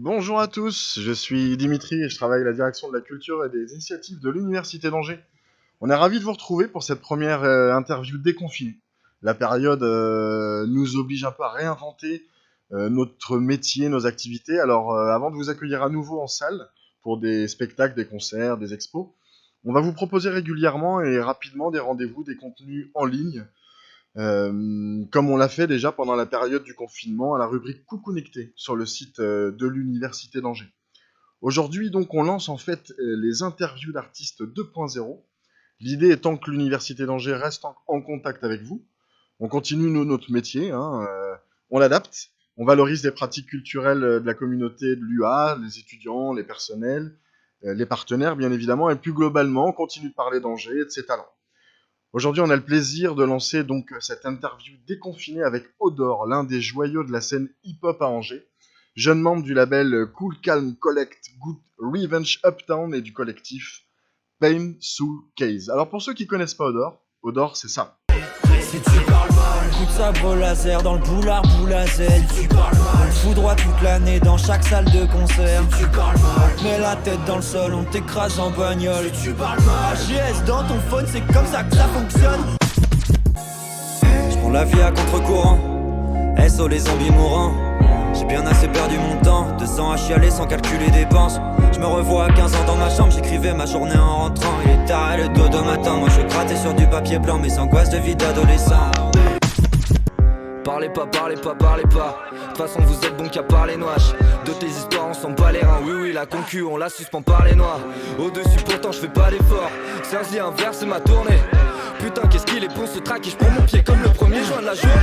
Bonjour à tous, je suis Dimitri et je travaille à la direction de la culture et des initiatives de l'Université d'Angers. On est ravis de vous retrouver pour cette première interview déconfinée. La période nous oblige un peu à réinventer notre métier, nos activités. Alors avant de vous accueillir à nouveau en salle pour des spectacles, des concerts, des expos, on va vous proposer régulièrement et rapidement des rendez-vous, des contenus en ligne, comme on l'a fait déjà pendant la période du confinement à la rubrique Coup connecté sur le site de l'Université d'Angers. Aujourd'hui, donc, on lance en fait les interviews d'artistes 2.0. L'idée étant que l'Université d'Angers reste en contact avec vous. On continue notre métier, on l'adapte, on valorise les pratiques culturelles de la communauté de l'UA, les étudiants, les personnels, les partenaires bien évidemment, et plus globalement, on continue de parler d'Angers et de ses talents. Aujourd'hui, on a le plaisir de lancer donc cette interview déconfinée avec Odor, l'un des joyaux de la scène hip-hop à Angers, jeune membre du label Cool Calm Collect Good Revenge Uptown et du collectif Pain Soul Case. Alors pour ceux qui connaissent pas Odor, Odor c'est ça. Si tu parles mal, coup de sabre laser dans le boulard boulazel. Si tu parles mal, fous droit toute l'année dans chaque salle de concert. Si tu parles mal, mets la tête dans le sol, on t'écrase en bagnole. Si tu parles mal, AGS dans ton phone, c'est comme ça que ça fonctionne. J'prends la vie à contre-courant, SO les zombies mourants. J'ai bien assez perdu mon temps, 200 à chialer sans calculer dépenses. Je me revois à 15 ans dans ma chambre, j'écrivais ma journée en rentrant. Il est tard et le dodo m'attend, moi je grattais sur du papier blanc mes angoisses de vie d'adolescent. Parlez pas, parlez pas, parlez pas. De toute façon vous êtes bon qu'à parler noix. De tes histoires on sent pas les reins. Oui oui la concu on la suspend par les noix. Au-dessus pourtant je fais pas d'effort. Sergi inverse c'est ma tournée. Putain qu'est-ce qu'il est bon ce track. Et je prends mon pied comme le 1er juin de la journée.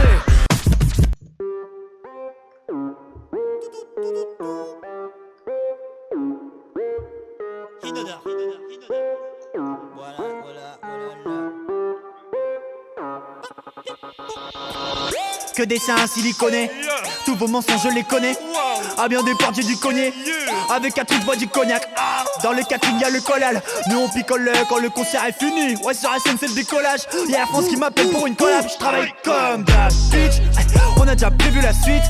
Que des seins siliconés, tous vos mensonges je les connais. À bien des portes j'ai du cogné, avec un truc bois du cognac. Dans le catering y'a le collal, nous on picole quand le concert est fini. Ouais sur SN c'est le décollage, y'a Air France qui m'appelle pour une collab. J'travaille comme d'hab bitch, on a déjà prévu la suite.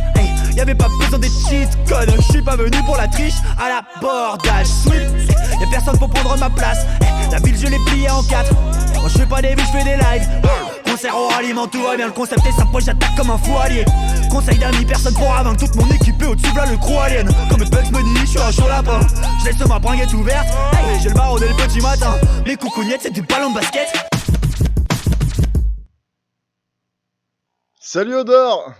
Y'avait pas besoin des cheats codes, j'suis pas venu pour la triche. À l'abordage sweet, y'a personne pour prendre ma place. La ville je l'ai pliée en 4. Moi je fais pas des vues, je fais des lives. Concert au ralliement, tout va bien, le concept est simple, j'attaque comme un fou allié. Conseil d'amis, personne pourra vaincre, toute mon équipe est au-dessus, là le crew alien. Comme Bugs me dit, je suis un chaud lapin. Je laisse ma bringuette ouverte, j'ai le barreau dès le petit matin. Mes coucougnettes, c'est des ballons de basket. Salut Odor.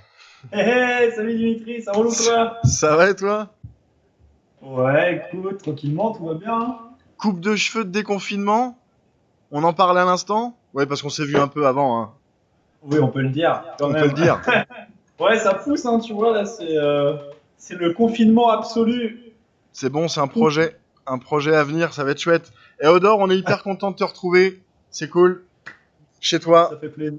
Hey, salut Dimitri, ça roule ou quoi? Ça va et toi? Ouais, écoute, tranquillement, tout va bien. Hein. Coupe de cheveux de déconfinement. On en parle à l'instant. Ouais parce qu'on s'est vu un peu avant. Hein. Oui, on peut le dire. On peut le dire. Ouais, ça pousse, hein, tu vois, là, c'est le confinement absolu. C'est bon, c'est un projet à venir, ça va être chouette. Et Odor, on est hyper content de te retrouver. C'est cool. Chez toi. Ça fait plaisir.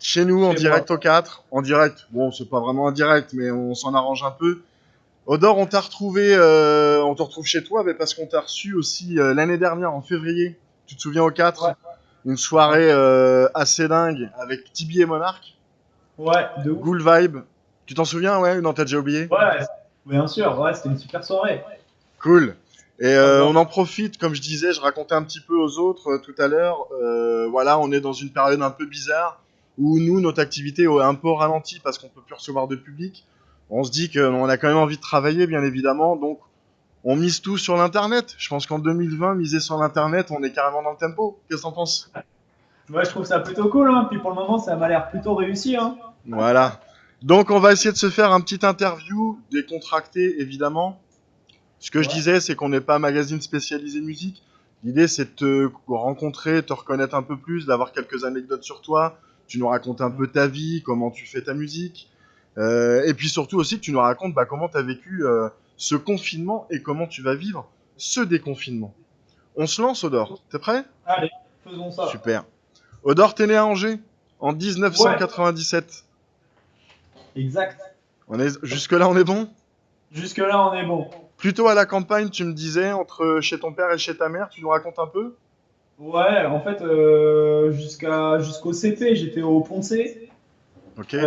Chez nous, en Chez direct moi. au 4. En direct, bon, c'est pas vraiment en direct, mais on s'en arrange un peu. Odor, on t'a retrouvé, on te retrouve chez toi, mais parce qu'on t'a reçu aussi l'année dernière, en février. Tu te souviens au 4 Ouais. Une soirée assez dingue avec Tibi et Monarch. Ouais, de ouf. Cool vibe. Tu t'en souviens, ouais? Non, t'as déjà oublié? Ouais, bien sûr, ouais, c'était une super soirée. Cool. Et on en profite, comme je disais, je racontais un petit peu aux autres tout à l'heure. Voilà, on est dans une période un peu bizarre où nous, notre activité est un peu ralentie parce qu'on peut plus recevoir de public. On se dit qu'on a quand même envie de travailler, bien évidemment, donc on mise tout sur l'internet. Je pense qu'en 2020, miser sur l'internet, on est carrément dans le tempo. Qu'est-ce que t'en penses? Ouais, je trouve ça plutôt cool, hein. Puis pour le moment, ça m'a l'air plutôt réussi, hein. Voilà. Donc on va essayer de se faire un petit interview, décontracté évidemment. Ce que je disais, c'est qu'on n'est pas un magazine spécialisé musique. L'idée, c'est de te rencontrer, te reconnaître un peu plus, d'avoir quelques anecdotes sur toi. Tu nous racontes un peu ta vie, comment tu fais ta musique. Et puis surtout aussi que tu nous racontes comment tu as vécu ce confinement et comment tu vas vivre ce déconfinement. On se lance, Odor. T'es prêt? Allez, faisons ça. Super. Odor, t'es né à Angers en 1997. Exact. Jusque-là, on est bon? Jusque-là, on est bon. Plutôt à la campagne, tu me disais, entre chez ton père et chez ta mère, tu nous racontes un peu? Ouais, en fait, jusqu'au CP, j'étais au Poncé. Ok. Et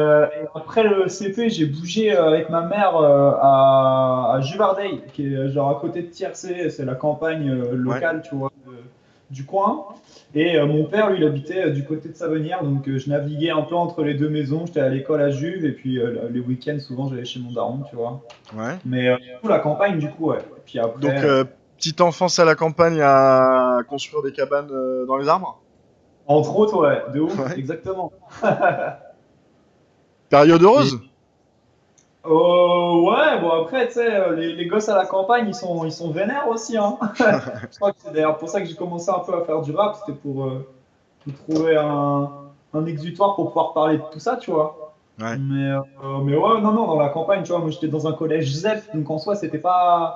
après le CP, j'ai bougé avec ma mère à Juvardeil, qui est genre à côté de Tiercé, c'est la campagne Ouais. locale, tu vois, du coin. Et mon père, lui, il habitait du côté de Savenière, donc je naviguais un peu entre les deux maisons. J'étais à l'école à Juve, et puis les week-ends, souvent, j'allais chez mon daron, tu vois. Ouais. Mais surtout la campagne, du coup, ouais. Et puis Donc, après, petite enfance à la campagne à construire des cabanes dans les arbres? entre autres, ouais, de ouf, Ouais. exactement. Période Et heureuse? ouais, bon après, tu sais, les gosses à la campagne, ils sont vénères aussi, hein. Je crois que c'est d'ailleurs pour ça que j'ai commencé un peu à faire du rap, c'était pour trouver un exutoire pour pouvoir parler de tout ça, tu vois. Ouais. Mais ouais, non, non, dans la campagne, tu vois, moi j'étais dans un collège ZEP, donc en soi, enfin,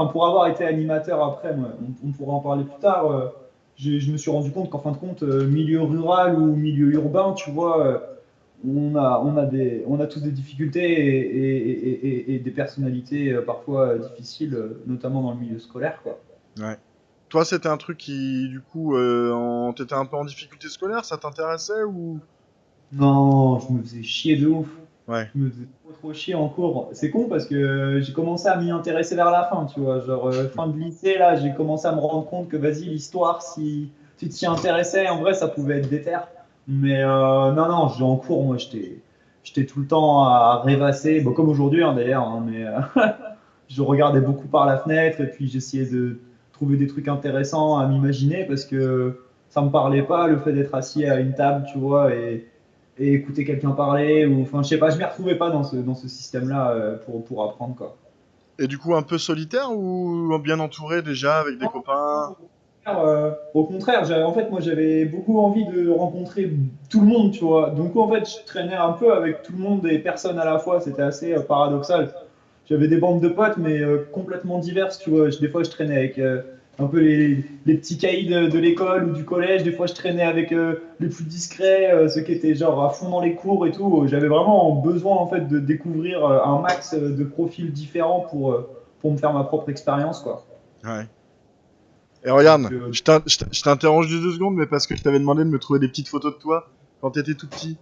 pour avoir été animateur après, moi, on pourra en parler plus tard, je me suis rendu compte qu'en fin de compte, milieu rural ou milieu urbain, tu vois, on a tous des difficultés et des personnalités parfois difficiles, notamment dans le milieu scolaire, quoi. Ouais. Toi, c'était un truc qui, du coup, t'étais un peu en difficulté scolaire, ça t'intéressait ou? Non, je me faisais chier de ouf. Ouais. Je me faisais trop chier en cours. C'est con parce que j'ai commencé à m'y intéresser vers la fin, tu vois. Genre, fin de lycée, là, j'ai commencé à me rendre compte que, vas-y, l'histoire, si tu t'y intéressais, en vrai, ça pouvait être déter. Mais non, non, en cours, moi, j'étais tout le temps à rêvasser, bon, comme aujourd'hui, hein, d'ailleurs, hein, mais je regardais beaucoup par la fenêtre et puis j'essayais de trouver des trucs intéressants à m'imaginer parce que ça me parlait pas, le fait d'être assis à une table, tu vois, et écouter quelqu'un parler, ou enfin, je sais pas, je m'y retrouvais pas dans ce système-là pour apprendre, quoi. Et du coup, un peu solitaire ou bien entouré déjà avec des copains? Au contraire, en fait, moi, j'avais beaucoup envie de rencontrer tout le monde, tu vois. Donc, en fait, je traînais un peu avec tout le monde et personne à la fois. C'était assez paradoxal. J'avais des bandes de potes, mais complètement diverses, tu vois. Des fois, je traînais avec un peu les petits caïds de l'école ou du collège. Des fois, je traînais avec les plus discrets, ceux qui étaient genre à fond dans les cours et tout. J'avais vraiment besoin, en fait, de découvrir un max de profils différents pour me faire ma propre expérience, quoi. Ouais. Et regarde, Donc, je t'interroge de 2 secondes, mais parce que je t'avais demandé de me trouver des petites photos de toi quand t'étais tout petit.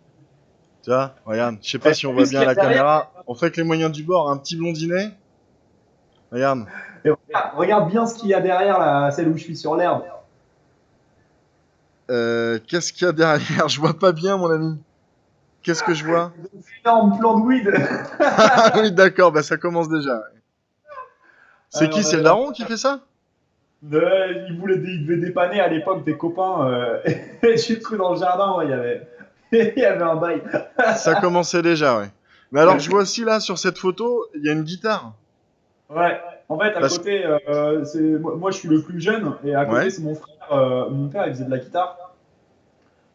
Tu vois, regarde, je sais pas t'as si on voit vu ce bien à qu'il y a la derrière? caméra. On fait avec les moyens du bord, un petit blondinet. Regarde. Et regarde bien ce qu'il y a derrière, là, celle où je suis sur l'herbe. Qu'est-ce qu'il y a derrière? Je vois pas bien, mon ami. Qu'est-ce que je vois? Énorme plan de weed. Ah oui, d'accord, bah ça commence déjà. C'est qui? On C'est avait le la... daron qui fait ça? il devait dépanner à l'époque des copains. Et j'ai cru dans le jardin, ouais, il y avait un bail. Ça commençait déjà, ouais. Mais alors, je vois aussi là, sur cette photo, il y a une guitare. Ouais, en fait, à Parce que... côté, moi, je suis le plus jeune, et à côté, Ouais, c'est mon frère. Mon père, il faisait de la guitare.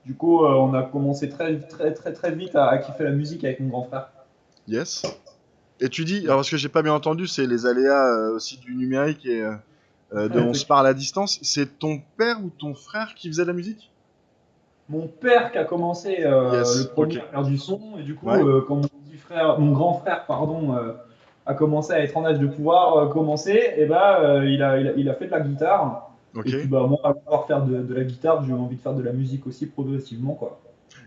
Du coup, on a commencé très, très, très, très vite à kiffer la musique avec mon grand frère. yes. Et tu dis, alors ce que j'ai pas bien entendu, c'est les aléas aussi du numérique et de on se parle à distance. C'est ton père ou ton frère qui faisait de la musique? Mon père qui a commencé le Yes, premier ok. à faire du son, et du coup, Ouais, quand mon grand frère, pardon, a commencé à être en âge de pouvoir commencer, et ben, il a fait de la guitare. ok. Et puis bah moi, à pouvoir faire de la guitare, j'ai eu envie de faire de la musique aussi progressivement, quoi.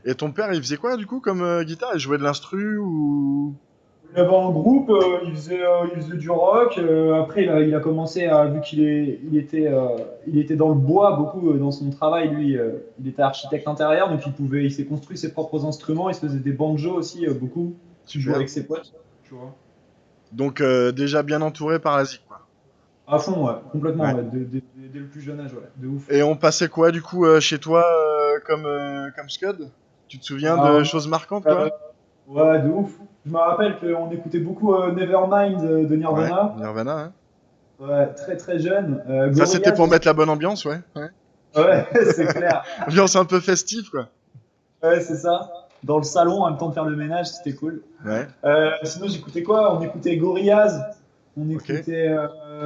Et ton père, il faisait quoi du coup comme guitare? Il jouait de l'instru ou... Il avait un groupe, il faisait du rock. Après, il a commencé à, vu il était dans le bois beaucoup dans son travail, lui, il était architecte intérieur, donc il s'est construit ses propres instruments. Il se faisait des banjos aussi beaucoup. Il jouait Super. avec ses potes, tu vois. Donc déjà bien entouré par la zik, quoi. À fond, ouais, complètement, Ouais. ouais, dès le plus jeune âge, ouais, de ouf. Et on passait quoi du coup chez toi comme Scud? Tu te souviens de Alors, choses marquantes, euh, quoi? ouais, de ouf. Je me rappelle qu'on écoutait beaucoup Nevermind de Ouais, Nirvana. Nirvana, hein. Ouais, très très jeune. Ça, c'était Gorillaz pour aussi. mettre la bonne ambiance, ouais. Ouais. Ouais, c'est clair. Ambiance un peu festive, quoi. Ouais, c'est ça. Dans le salon, en même temps de faire le ménage, c'était cool. Ouais, Sinon, j'écoutais quoi? On écoutait Gorillaz, on ok. écoutait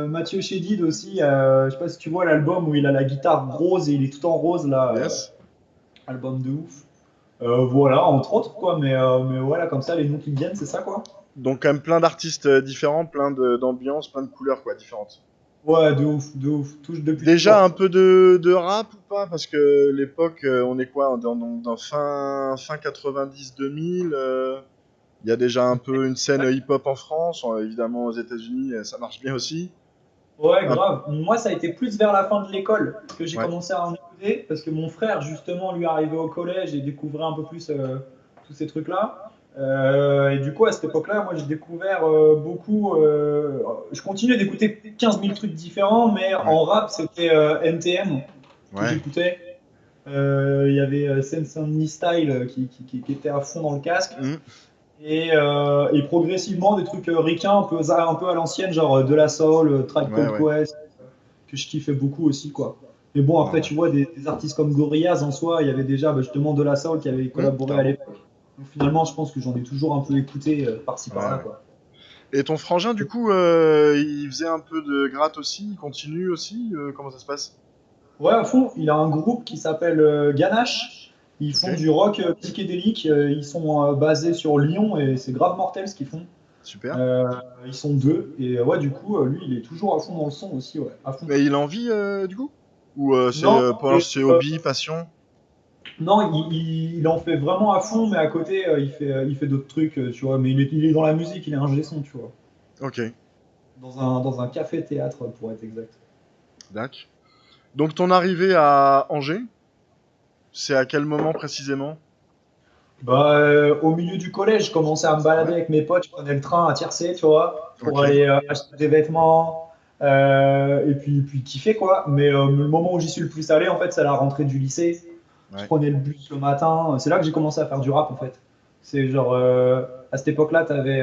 Mathieu Chédid aussi. Je sais pas si tu vois l'album où il a la guitare rose et il est tout en rose là. Yes. Album de ouf. Voilà, entre autres quoi. Mais voilà, comme ça, les noms qui me viennent, c'est ça quoi. Donc, quand même plein d'artistes différents, d'ambiances, plein de couleurs, quoi, différentes. Ouais, de ouf, de ouf. Touche depuis Déjà toujours. un peu de rap ou pas? Parce que l'époque, on est quoi? Dans fin 90-2000, il y a déjà un peu une scène hip-hop en France, évidemment aux États-Unis, ça marche bien aussi. Ouais, Un- grave. Moi, ça a été plus vers la fin de l'école que j'ai Ouais, commencé à en écouter, parce que mon frère, justement, lui arrivait au collège et découvrait un peu plus tous ces trucs-là. Et du coup, à cette époque-là, moi, j'ai découvert beaucoup. Je continuais d'écouter 15 000 trucs différents, mais ouais, en rap, c'était NTM que ouais. j'écoutais. Il y avait Sense Style qui était à fond dans le casque. Hmm, Et progressivement, des trucs ricains un peu à l'ancienne, genre De La Soul, Tribe ouais, Called ouais. Quest, que je kiffais beaucoup aussi, quoi. Mais bon, Ouais, après, ouais. tu vois, des artistes comme Gorillaz en soi, il y avait déjà justement De La Soul qui avait collaboré à Carrément. l'époque. Donc finalement, je pense que j'en ai toujours un peu écouté par-ci Ouais, par-là, ouais. quoi. Et ton frangin, du coup, il faisait un peu de gratte aussi, il continue aussi, comment ça se passe? Ouais, à fond, il a un groupe qui s'appelle Ganache. Ils Ok, font du rock psychédélique. Ils sont basés sur Lyon et c'est grave mortel ce qu'ils font. super. Euh, Ils sont deux. Et ouais, du coup, lui, il est toujours à fond dans le son aussi, ouais, à fond. Mais il a envie, du coup? Ou Non, pour et, l'instant, c'est hobby, passion? non, il en fait vraiment à fond, mais à côté, il fait d'autres trucs, tu vois. Mais il est dans la musique, il est ingé son, tu vois. Ok, Dans un café-théâtre, pour être exact. d'accord. Donc ton arrivée à Angers, c'est à quel moment précisément? Bah, au milieu du collège, je commençais à me balader Ouais, avec mes potes, je prenais le train à Tiercé, tu vois, pour ok, aller acheter des vêtements, et puis kiffer, quoi. Mais le moment où j'y suis le plus allé, en fait, c'est à la rentrée du lycée. Je ouais, prenais le bus le matin. C'est là que j'ai commencé à faire du rap, en fait. C'est genre, à cette époque-là, t'avais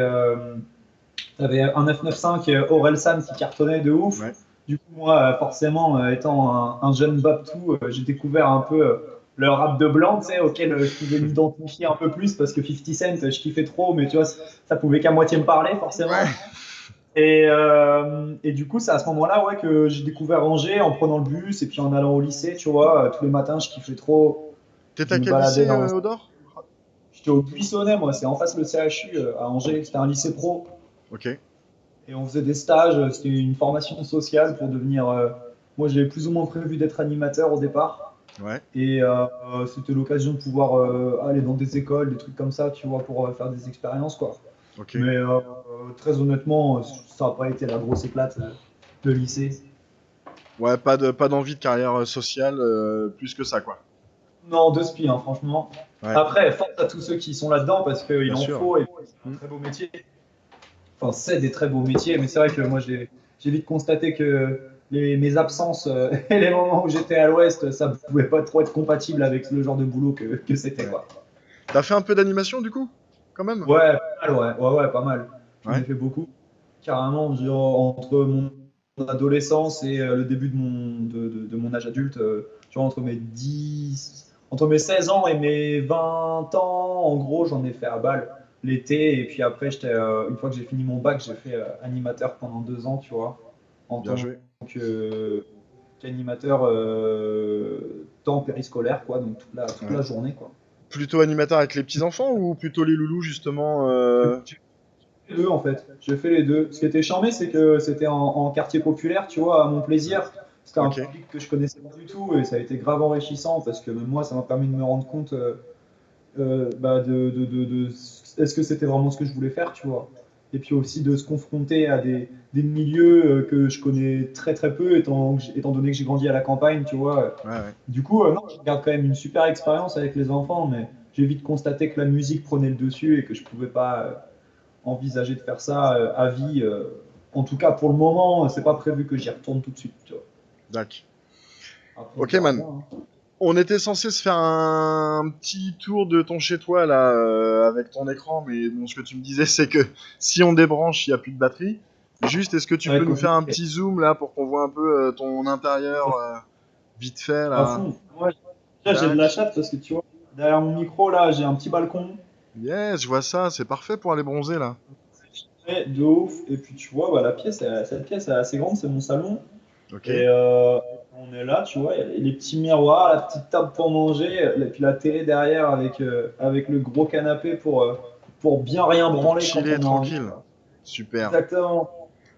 un 995 Orelsan qui cartonnait de ouf. ouais. Du coup, moi, forcément, étant un jeune Baptou, j'ai découvert un peu le rap de blanc, tu sais, auquel je pouvais m'identifier un peu plus parce que 50 Cent, je kiffais trop, mais tu vois, ça pouvait qu'à moitié me parler, Ouais. forcément. Et du coup, c'est à ce moment-là, ouais, que j'ai découvert Angers en prenant le bus et puis en allant au lycée, tu vois. Tous les matins, je kiffais trop. T'étais Je à me quel baladais lycée, dans. Odor? J'étais au Buissonnet, moi, c'est en face le CHU à Angers. C'était un lycée pro. Ok, Et on faisait des stages, c'était une formation sociale pour devenir. Moi, j'avais plus ou moins prévu d'être animateur au départ. ouais, Et c'était l'occasion de pouvoir aller dans des écoles, des trucs comme ça, tu vois, pour faire des expériences, quoi. ok. Mais très honnêtement, ça n'a pas été la grosse éclate, le lycée. Ouais, pas d'envie de carrière sociale, plus que ça, quoi. Non, deux spies, hein, franchement. Ouais, Après, force à tous ceux qui sont là-dedans, parce qu'il bien en sûr. faut, et puis c'est un Hmm. très beau métier. Enfin, c'est des très beaux métiers, mais c'est vrai que moi, j'ai vite constaté que mes absences et les moments où j'étais à l'ouest, ça pouvait pas trop être compatible avec le genre de boulot que c'était, Ouais. quoi. T'as fait un peu d'animation, du coup? Quand même? Ouais, pas mal, ouais, pas mal. J'en ai Ouais, fait beaucoup. Carrément, genre, entre mon adolescence et le début de mon âge adulte, tu vois, entre mes 16 ans et mes 20 ans, en gros, j'en ai fait à balle l'été. Et puis après, une fois que j'ai fini mon bac, j'ai fait animateur pendant 2 ans, tu vois, en bien tant joué. qu'animateur temps périscolaire, quoi, donc toute Ouais. la journée, quoi. Plutôt animateur avec les petits-enfants ou plutôt les loulous, justement Les deux en fait, j'ai fait les deux. Ce qui était charmé, c'est que c'était en quartier populaire, tu vois, à mon Ouais. plaisir. C'était un Ok, public que je connaissais pas du tout et ça a été grave enrichissant parce que même moi, ça m'a permis de me rendre compte bah, est-ce que c'était vraiment ce que je voulais faire, tu vois. Et puis aussi de se confronter à des milieux que je connais très très peu, étant donné que j'ai grandi à la campagne, tu vois. ouais, ouais. Du coup, non, je garde quand même une super expérience avec les enfants, mais j'ai vite constaté que la musique prenait le dessus et que je pouvais pas envisager de faire ça à vie. En tout cas, pour le moment, c'est pas prévu que j'y retourne tout de suite. Tu vois. D'accord. Après, on Ok, verra man. bien. Hein. On était censé se faire un petit tour de ton chez-toi, là, avec ton écran, mais bon, ce que tu me disais, c'est que si on débranche, il n'y a plus de batterie. Juste, est-ce que Ça tu va peux être nous faire un compliqué. petit zoom, là, pour qu'on voit un peu ton intérieur, vite fait, À là? fond. Ouais, déjà, j'ai de la Tac. chatte parce que tu vois, derrière mon micro, là, j'ai un petit balcon. Yes, je vois ça, c'est parfait pour aller bronzer, là. C'est de ouf. Et puis, tu vois, bah, cette pièce est assez grande, c'est mon salon. Ok. Et on est là, tu vois, il y a les petits miroirs, la petite table pour manger, et puis la télé derrière avec le gros canapé pour bien rien Pour branler quand chiller on a envie. tranquille. Quoi. Super. Exactement.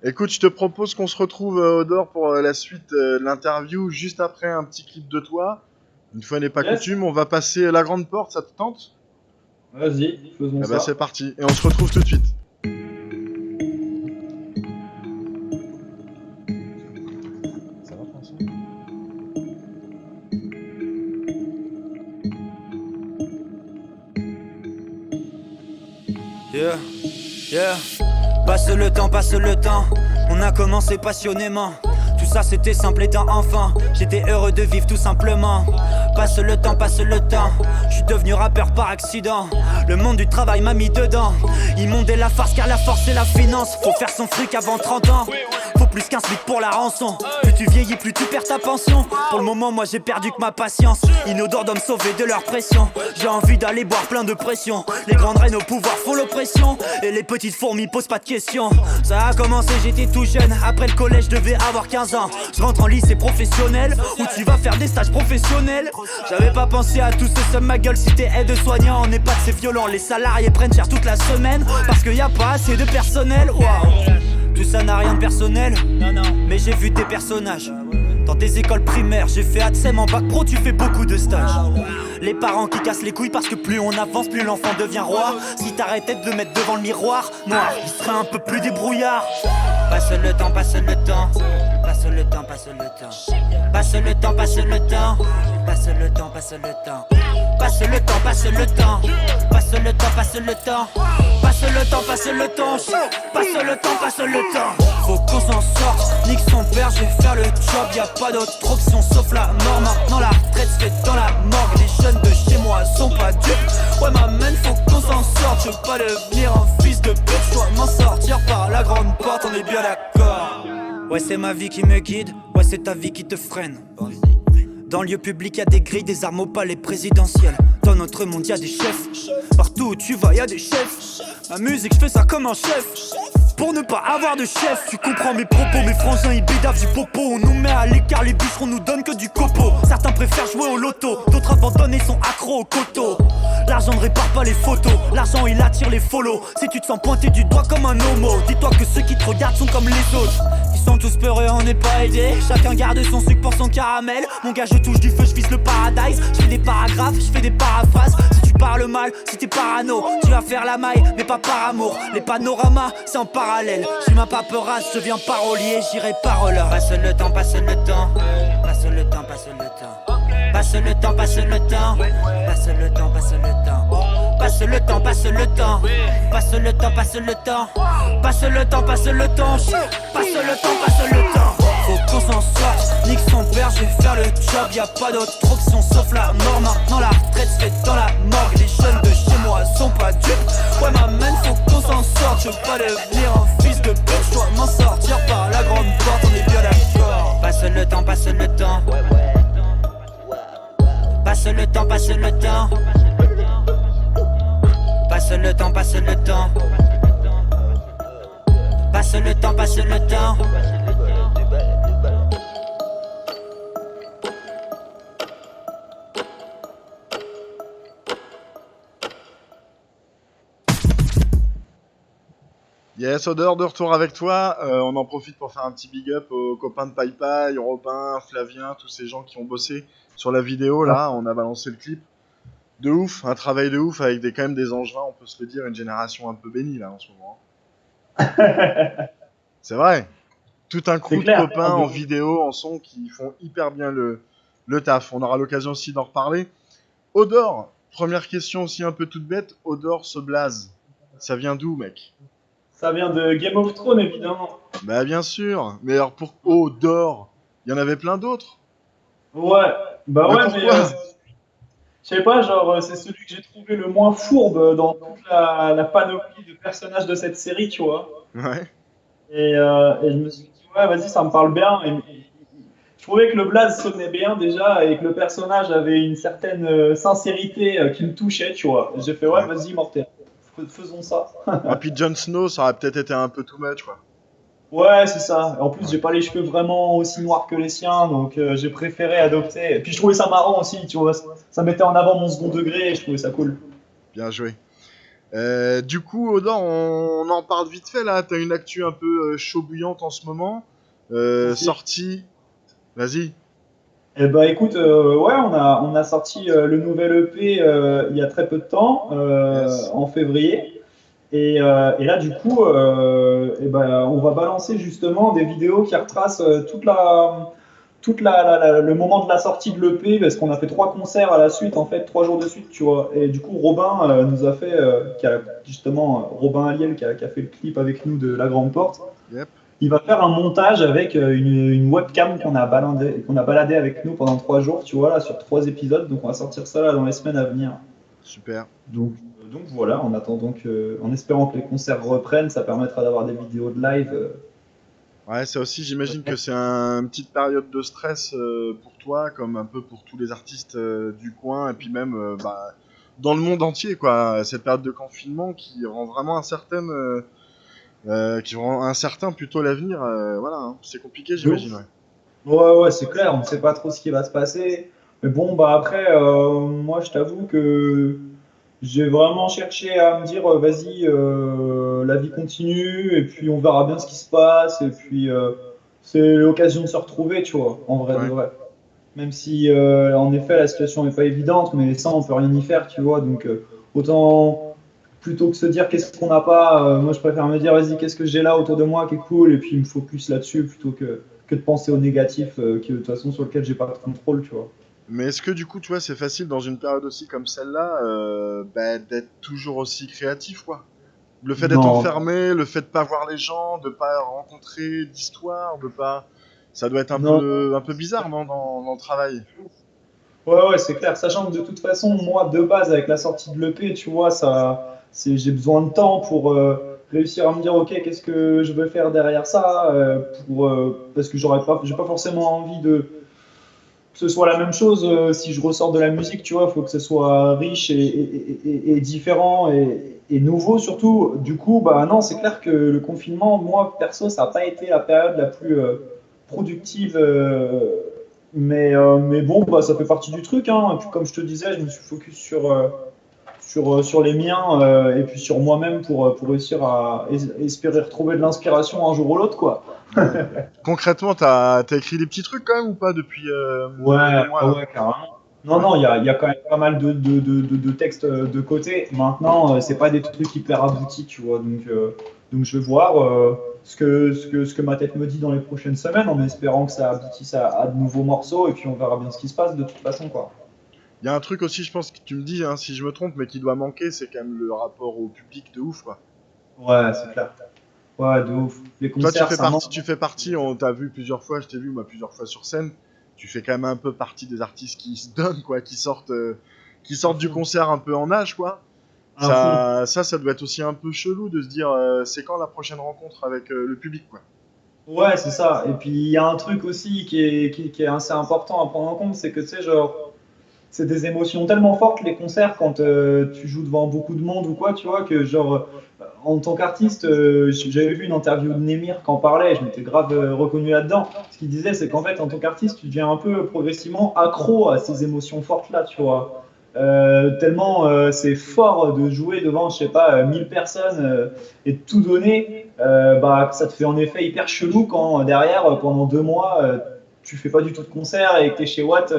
Écoute, je te propose qu'on se retrouve, Odor, pour la suite de l'interview, juste après un petit clip de toi. Une fois n'est pas Yes. coutume, on va passer la grande porte, ça te tente? Vas-y, faisons Eh ben ça. c'est parti, et on se retrouve tout de suite. Ça va, François? Yeah, yeah. Passe le temps, on a commencé passionnément. Tout ça c'était simple étant enfant, j'étais heureux de vivre tout simplement. Passe le temps, je suis devenu rappeur par accident. Le monde du travail m'a mis dedans. Ils m'ont dit la farce car la force c'est la finance. Faut faire son fric avant 30 ans. Faut plus qu'un SMIC pour la rançon. Plus tu vieillis, plus tu perds ta pension. Pour le moment moi j'ai perdu que ma patience. Inodore doit me sauver de leur pression. J'ai envie d'aller boire plein de pression. Les grandes reines au pouvoir font l'oppression. Et les petites fourmis posent pas de questions. Ça a commencé, j'étais tout jeune. Après le collège, je devais avoir 15 ans. Je rentre en lycée professionnel où tu vas faire des stages professionnels. J'avais pas pensé à tout ce ma gueule. Si t'es aide-soignant, on n'est pas de ces violents. Les salariés prennent cher toute la semaine parce qu'il y a pas assez de personnel. Waouh. Tout ça n'a rien de personnel, mais j'ai vu des personnages. Dans des écoles primaires, j'ai fait ATSEM en bac pro, tu fais beaucoup de stages. Les parents qui cassent les couilles parce que plus on avance, plus l'enfant devient roi. Si t'arrêtais de le mettre devant le miroir, noir, il serait un peu plus débrouillard. Passe le temps, passe le temps. Passe le temps, passe le temps. Passe le temps, passe le temps. Passe le temps, passe le temps. Passe le temps, passe le temps. Passe le temps, passe le temps. Passe le temps, passe le temps. Passe le temps, passe le temps. Faut qu'on s'en sorte, nique son père, je vais faire le job. Y'a pas d'autre option sauf la mort. Maintenant la retraite se fait dans la morgue. Les jeunes de chez moi sont pas dupes. Ouais ma man, faut qu'on s'en sorte. Je veux pas devenir un fils de pute. Je dois m'en sortir par la grande porte, on est bien d'accord. Ouais c'est ma vie qui me guide, ouais c'est ta vie qui te freine. Dans le lieu public y'a des grilles, des armes au palais présidentiel. Dans notre monde y'a des chefs, partout où tu vas y'a des chefs. Ma musique je fais ça comme un chef, pour ne pas avoir de chef. Tu comprends mes propos, mes frangins ils bédavent du popo. On nous met à l'écart, les bûcherons nous donnent que du copeau. Certains préfèrent jouer au loto, d'autres abandonnent et sont accros au coteau. L'argent ne répare pas les photos, l'argent il attire les follow. Si tu te sens pointé du doigt comme un homo, dis-toi que ceux qui te regardent sont comme les autres. Ils sont tous peureux, on n'est pas aidés. Chacun garde son sucre pour son caramel. Mon gars je touche du feu, je vise le paradise. Je fais des paragraphes, je fais des paraphrases. Si tu parles mal, si t'es parano, tu vas faire la maille, mais pas par amour. Les panoramas, c'est en parallèle. Je suis ma paperasse, je deviens parolier, j'irai paroleur. Passe le temps, passe le temps. Passe le temps, passe le temps. Passe le temps, passe le temps. Passe le temps, passe le temps. Passe le temps, passe le temps. Passe le temps, passe le temps. Passe le temps, passe le temps. Passe le temps, passe le temps. Faut qu'on s'en sorte, nique son père, je vais faire le job. Y'a pas d'autre option sauf la mort. Maintenant la retraite se fait dans la morgue. Les jeunes de chez moi sont pas dupes. Ouais ma man, faut qu'on s'en sorte. Je veux pas devenir un fils de pute. Je dois m'en sortir par la grande porte, on est bien d'accord. Passe le temps, passe le temps. Passe le temps, passe le temps. Passe le temps, passe le temps. Passe le temps, passe le temps. Yes, Odeur, de retour avec toi. On en profite pour faire un petit big up aux copains de PayPal, Robin, Flavien, tous ces gens qui ont bossé sur la vidéo. Là, on a balancé le clip. De ouf, un travail de ouf avec quand même des angevins, on peut se le dire, une génération un peu bénie là en ce moment. C'est vrai. Tout un crew de copains en vidéo, en son qui font hyper bien le taf. On aura l'occasion aussi d'en reparler. Odor, première question aussi un peu toute bête. Odor se blase. Ça vient d'où, mec? Ça vient de Game of Thrones, évidemment. Bah bien sûr. Mais alors pour Odor, il y en avait plein d'autres. Ouais. Bah ouais, mais je sais pas, genre c'est celui que j'ai trouvé le moins fourbe dans toute la panoplie de personnages de cette série, tu vois. Ouais. Et je me suis dit, ouais, vas-y, ça me parle bien. Et je trouvais que le blaze sonnait bien déjà et que le personnage avait une certaine sincérité qui me touchait, tu vois. J'ai fait, ouais, vas-y, mortel, faisons ça. Et puis Jon Snow, ça aurait peut-être été un peu too much, quoi. Ouais, c'est ça. En plus, j'ai pas les cheveux vraiment aussi noirs que les siens, donc j'ai préféré adopter. Et puis je trouvais ça marrant aussi, tu vois. Ça mettait en avant mon second degré et je trouvais ça cool. Bien joué. Du coup, Odan, on en parle vite fait là. T'as une actu un peu chaud bouillante en ce moment. Si, si. Sortie. Vas-y. Eh ben écoute, ouais, on a sorti le nouvel EP il y a très peu de temps, Yes. en février. Et là, du coup, eh ben, on va balancer justement des vidéos qui retracent le moment de la sortie de l'EP, parce qu'on a fait 3 concerts à la suite, en fait, 3 jours de suite, tu vois. Et du coup, Robin nous a fait, justement, Robin Aliel qui a fait le clip avec nous de La Grande Porte. Yep. Il va faire un montage avec une webcam qu'on a baladé avec nous pendant 3 jours, tu vois, là, sur 3 épisodes. Donc, on va sortir ça là dans les semaines à venir. Super. Donc voilà, en attendant en espérant que les concerts reprennent, ça permettra d'avoir des vidéos de live. Ouais, ça aussi, j'imagine que c'est une petite période de stress pour toi, comme un peu pour tous les artistes du coin, et puis même bah, dans le monde entier, quoi. Cette période de confinement qui rend vraiment qui rend incertain plutôt l'avenir. Voilà, hein. C'est compliqué, De j'imagine. ouf. Ouais. Ouais, ouais, c'est clair, on ne sait pas trop ce qui va se passer. Mais bon, bah après, moi je t'avoue que j'ai vraiment cherché à me dire, vas-y, la vie continue, et puis on verra bien ce qui se passe, et puis c'est l'occasion de se retrouver, tu vois, en vrai de Ouais. vrai. Même si, en effet, la situation n'est pas évidente, mais ça, on peut rien y faire, tu vois. Donc, autant, plutôt que se dire qu'est-ce qu'on n'a pas, moi, je préfère me dire, vas-y, qu'est-ce que j'ai là autour de moi qui est cool, et puis me focus là-dessus, plutôt que de penser au négatif, qui, de toute façon, sur lequel j'ai pas de contrôle, tu vois. Mais est-ce que du coup, tu vois, c'est facile dans une période aussi comme celle-là, bah, d'être toujours aussi créatif, quoi? Le fait d'être Non, enfermé, le fait de pas voir les gens, de pas rencontrer d'histoire, de pas, ça doit être non. un peu bizarre, non, dans le travail. Ouais, ouais, c'est clair. Sachant que de toute façon, moi, de base, avec la sortie de l'EP, tu vois, j'ai besoin de temps pour réussir à me dire, ok, qu'est-ce que je veux faire derrière ça, parce que j'ai pas forcément envie que ce soit la même chose si je ressors de la musique, tu vois. Il faut que ce soit riche et différent et nouveau surtout. Du coup, bah non, c'est clair que le confinement, moi, perso, ça n'a pas été la période la plus productive. Mais bon, bah, ça fait partie du truc. Hein. Et puis, comme je te disais, je me suis focus sur les miens et puis sur moi-même pour réussir à espérer retrouver de l'inspiration un jour ou l'autre, quoi. Ouais. Concrètement, t'as écrit des petits trucs quand même ou pas depuis deux Ouais, mois ouais, là? ouais, carrément. Non, Ouais. non, il y a quand même pas mal de textes de côté. Maintenant, c'est pas des trucs hyper aboutis, tu vois. Donc je vais voir ce que ma tête me dit dans les prochaines semaines, en espérant que ça aboutisse à de nouveaux morceaux, et puis on verra bien ce qui se passe de toute façon, quoi. Il y a un truc aussi, je pense que tu me dis, hein, si je me trompe, mais qui doit manquer, c'est quand même le rapport au public de ouf, quoi. Ouais, c'est clair. Ouais, de ouf. Les Toi, concerts, ça manque. tu fais partie, on t'a vu plusieurs fois, je t'ai vu moi plusieurs fois sur scène. Tu fais quand même un peu partie des artistes qui se donnent, quoi, qui À sortent du fond. concert un peu en âge, quoi. À fond. Ça doit être aussi un peu chelou de se dire, c'est quand la prochaine rencontre avec le public, quoi. Ouais, c'est ça. Et puis il y a un truc aussi qui est assez important à prendre en compte, c'est que tu sais, genre, c'est des émotions tellement fortes les concerts quand tu joues devant beaucoup de monde ou quoi, tu vois, que genre en tant qu'artiste, j'avais vu une interview de Nemir qui en parlait, je m'étais grave reconnu là-dedans. Ce qu'il disait, c'est qu'en fait, en tant qu'artiste, tu deviens un peu progressivement accro à ces émotions fortes-là, tu vois. Tellement c'est fort de jouer devant, je sais pas, 1000 personnes et de tout donner, bah, ça te fait en effet hyper chelou quand derrière, pendant 2 mois, tu fais pas du tout de concert et que tu es chez Watt.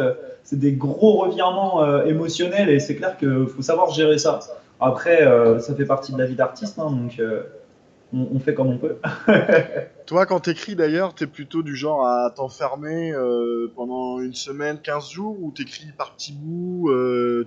C'est des gros revirements émotionnels et c'est clair qu'il faut savoir gérer ça. Après, ça fait partie de la vie d'artiste, hein, donc on fait comme on peut. Toi, quand t'écris d'ailleurs, t'es plutôt du genre à t'enfermer pendant une semaine, 15 jours, ou t'écris par petits bouts,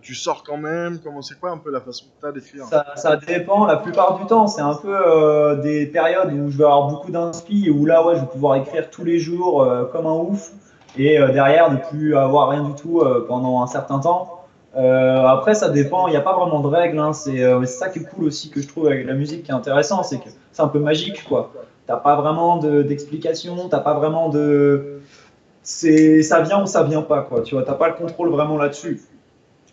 tu sors quand même, comment c'est quoi un peu la façon que t'as d'écrire? Ça dépend, la plupart du temps, c'est un peu des périodes où je vais avoir beaucoup d'inspi, où là, ouais, je vais pouvoir écrire tous les jours comme un ouf, et derrière, ne plus avoir rien du tout pendant un certain temps. Après, ça dépend, il n'y a pas vraiment de règles, hein, c'est ça qui est cool aussi que je trouve avec la musique qui est intéressant, c'est que c'est un peu magique, quoi. T'as pas vraiment d'explication, t'as pas vraiment de. Ça vient ou ça vient pas, quoi. Tu vois, t'as pas le contrôle vraiment là-dessus.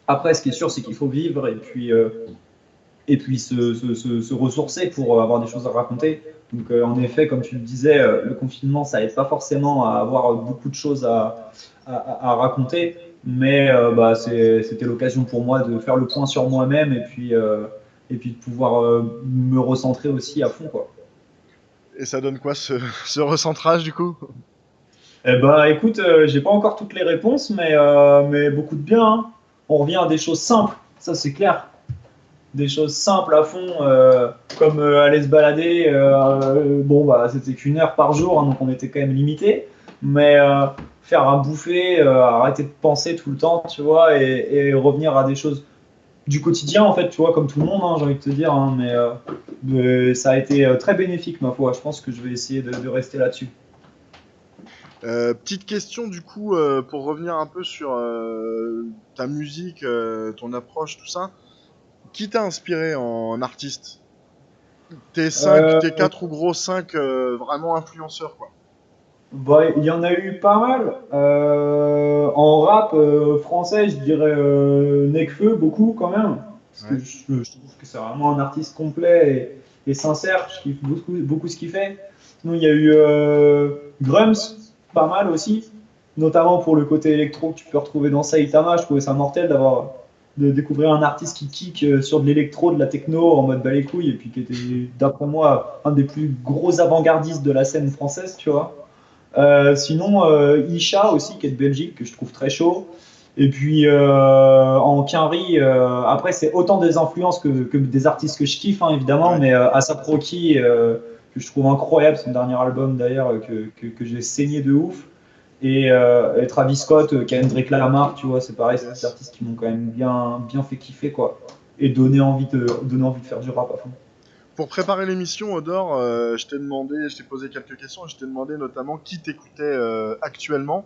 Après, ce qui est sûr, c'est qu'il faut vivre et puis se ressourcer pour avoir des choses à raconter. Donc, en effet, comme tu le disais, le confinement, ça aide pas forcément à avoir beaucoup de choses à raconter, mais bah, c'était l'occasion pour moi de faire le point sur moi-même et puis de pouvoir me recentrer aussi à fond, quoi. Et ça donne quoi ce recentrage du coup? Eh bah écoute, j'ai pas encore toutes les réponses, mais beaucoup de bien, hein. On revient à des choses simples, ça c'est clair. Des choses simples à fond, comme aller se balader. Bon, bah, c'était qu'une heure par jour, hein, donc on était quand même limité. Mais faire à bouffer, arrêter de penser tout le temps, tu vois, et revenir à des choses du quotidien, en fait, tu vois, comme tout le monde, hein, j'ai envie de te dire. Hein, mais ça a été très bénéfique, ma foi. Je pense que je vais essayer de rester là-dessus. Petite question du coup, pour revenir un peu sur ta musique, ton approche, tout ça. Qui t'a inspiré en artiste? Tes 5, Euh, tes 4 ou gros 5 vraiment influenceurs quoi. Bah, il y en a eu pas mal. En rap français, je dirais Nekfeu, beaucoup quand même. Parce que Ouais. je trouve que c'est vraiment un artiste complet et sincère. Je kiffe beaucoup, beaucoup ce qu'il fait. Sinon, il y a eu Grums, pas mal aussi. Notamment pour le côté électro que tu peux retrouver dans Saitama. Je trouvais ça mortel de découvrir un artiste qui kick sur de l'électro, de la techno en mode bas les couilles. Et puis qui était, d'après moi, un des plus gros avant-gardistes de la scène française, tu vois. Sinon, Isha aussi, qui est de Belgique, que je trouve très chaud. Et puis en Quinry, après, c'est autant des influences que des artistes que je kiffe, hein, évidemment, Ouais. mais ASAP Rocky, que je trouve incroyable, son dernier album d'ailleurs, que j'ai saigné de ouf. Et Travis Scott, Kendrick Lamar, tu vois, c'est pareil, c'est des Yes. artistes qui m'ont quand même bien fait kiffer, quoi. Et donner envie de faire du rap à fond. Pour préparer l'émission, Odor, je t'ai posé quelques questions et je t'ai demandé notamment qui t'écoutait actuellement.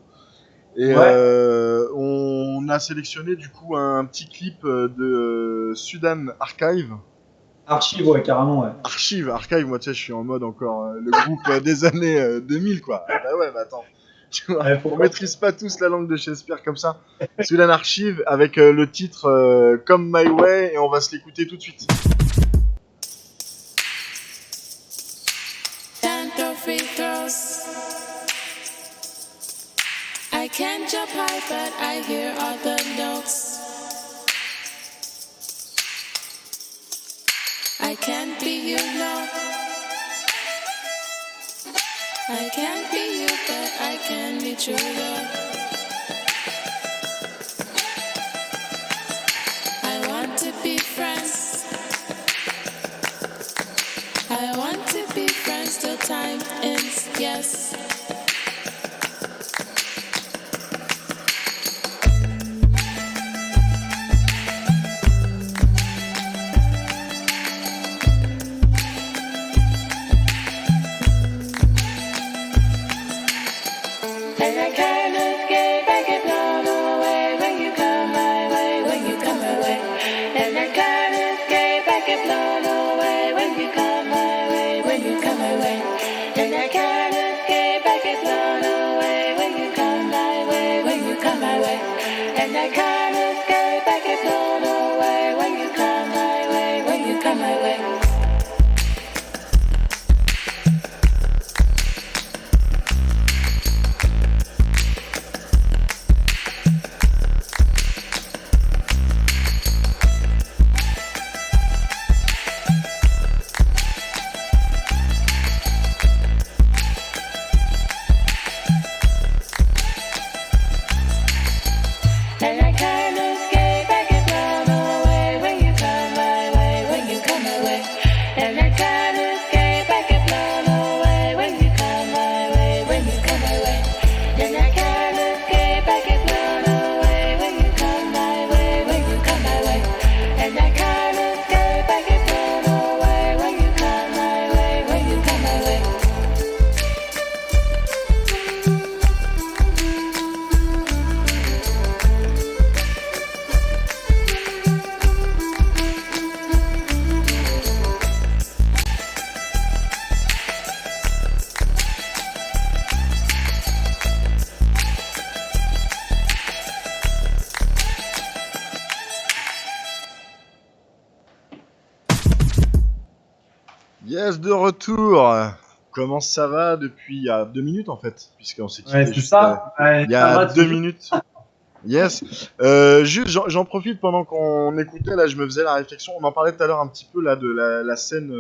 Et Ouais, on a sélectionné du coup un petit clip de Sudan Archive. Archive, ouais, carrément, ouais. Archive, moi tu sais, je suis en mode encore le groupe des années 2000 quoi. Ah bah ouais, mais attends. Tu vois, Ouais, on pourquoi maîtrise pas tous la langue de Shakespeare comme ça. Sudan Archive avec le titre Come My Way et on va se l'écouter tout de suite. Tanto free throws. I can't jump high, but I hear all the notes. I can't be you, no. I can't be you, but I can be true, though. I want to be friends. I want to be friends till time ends, yes. And I can't escape, I get blown away when you come my way, when you come my way. And I can't escape, I get blown away when you come my way, when you come my way. And I can't escape, I get blown away when you come my way, when you come my way. And I can't escape, I get blown away when you come my way, when you come my way. And I can't escape, I get blown away when you come my way, when you come my way. And I can't escape, I get blown away when you come my way, when you come my way. And I can't escape, I get blown away when you come my way, when you come my way. And I can't escape, I get blown away when you come my way, when you come my way. Yes, de retour. Comment ça va depuis il y a 2 minutes en fait, puisqu'on s'est Ouais, quitté c'est juste ça. Ouais, il y ça a va, 2 minutes. Yes. Juste, j'en profite pendant qu'on écoutait, là, je me faisais la réflexion. On en parlait tout à l'heure un petit peu là de la scène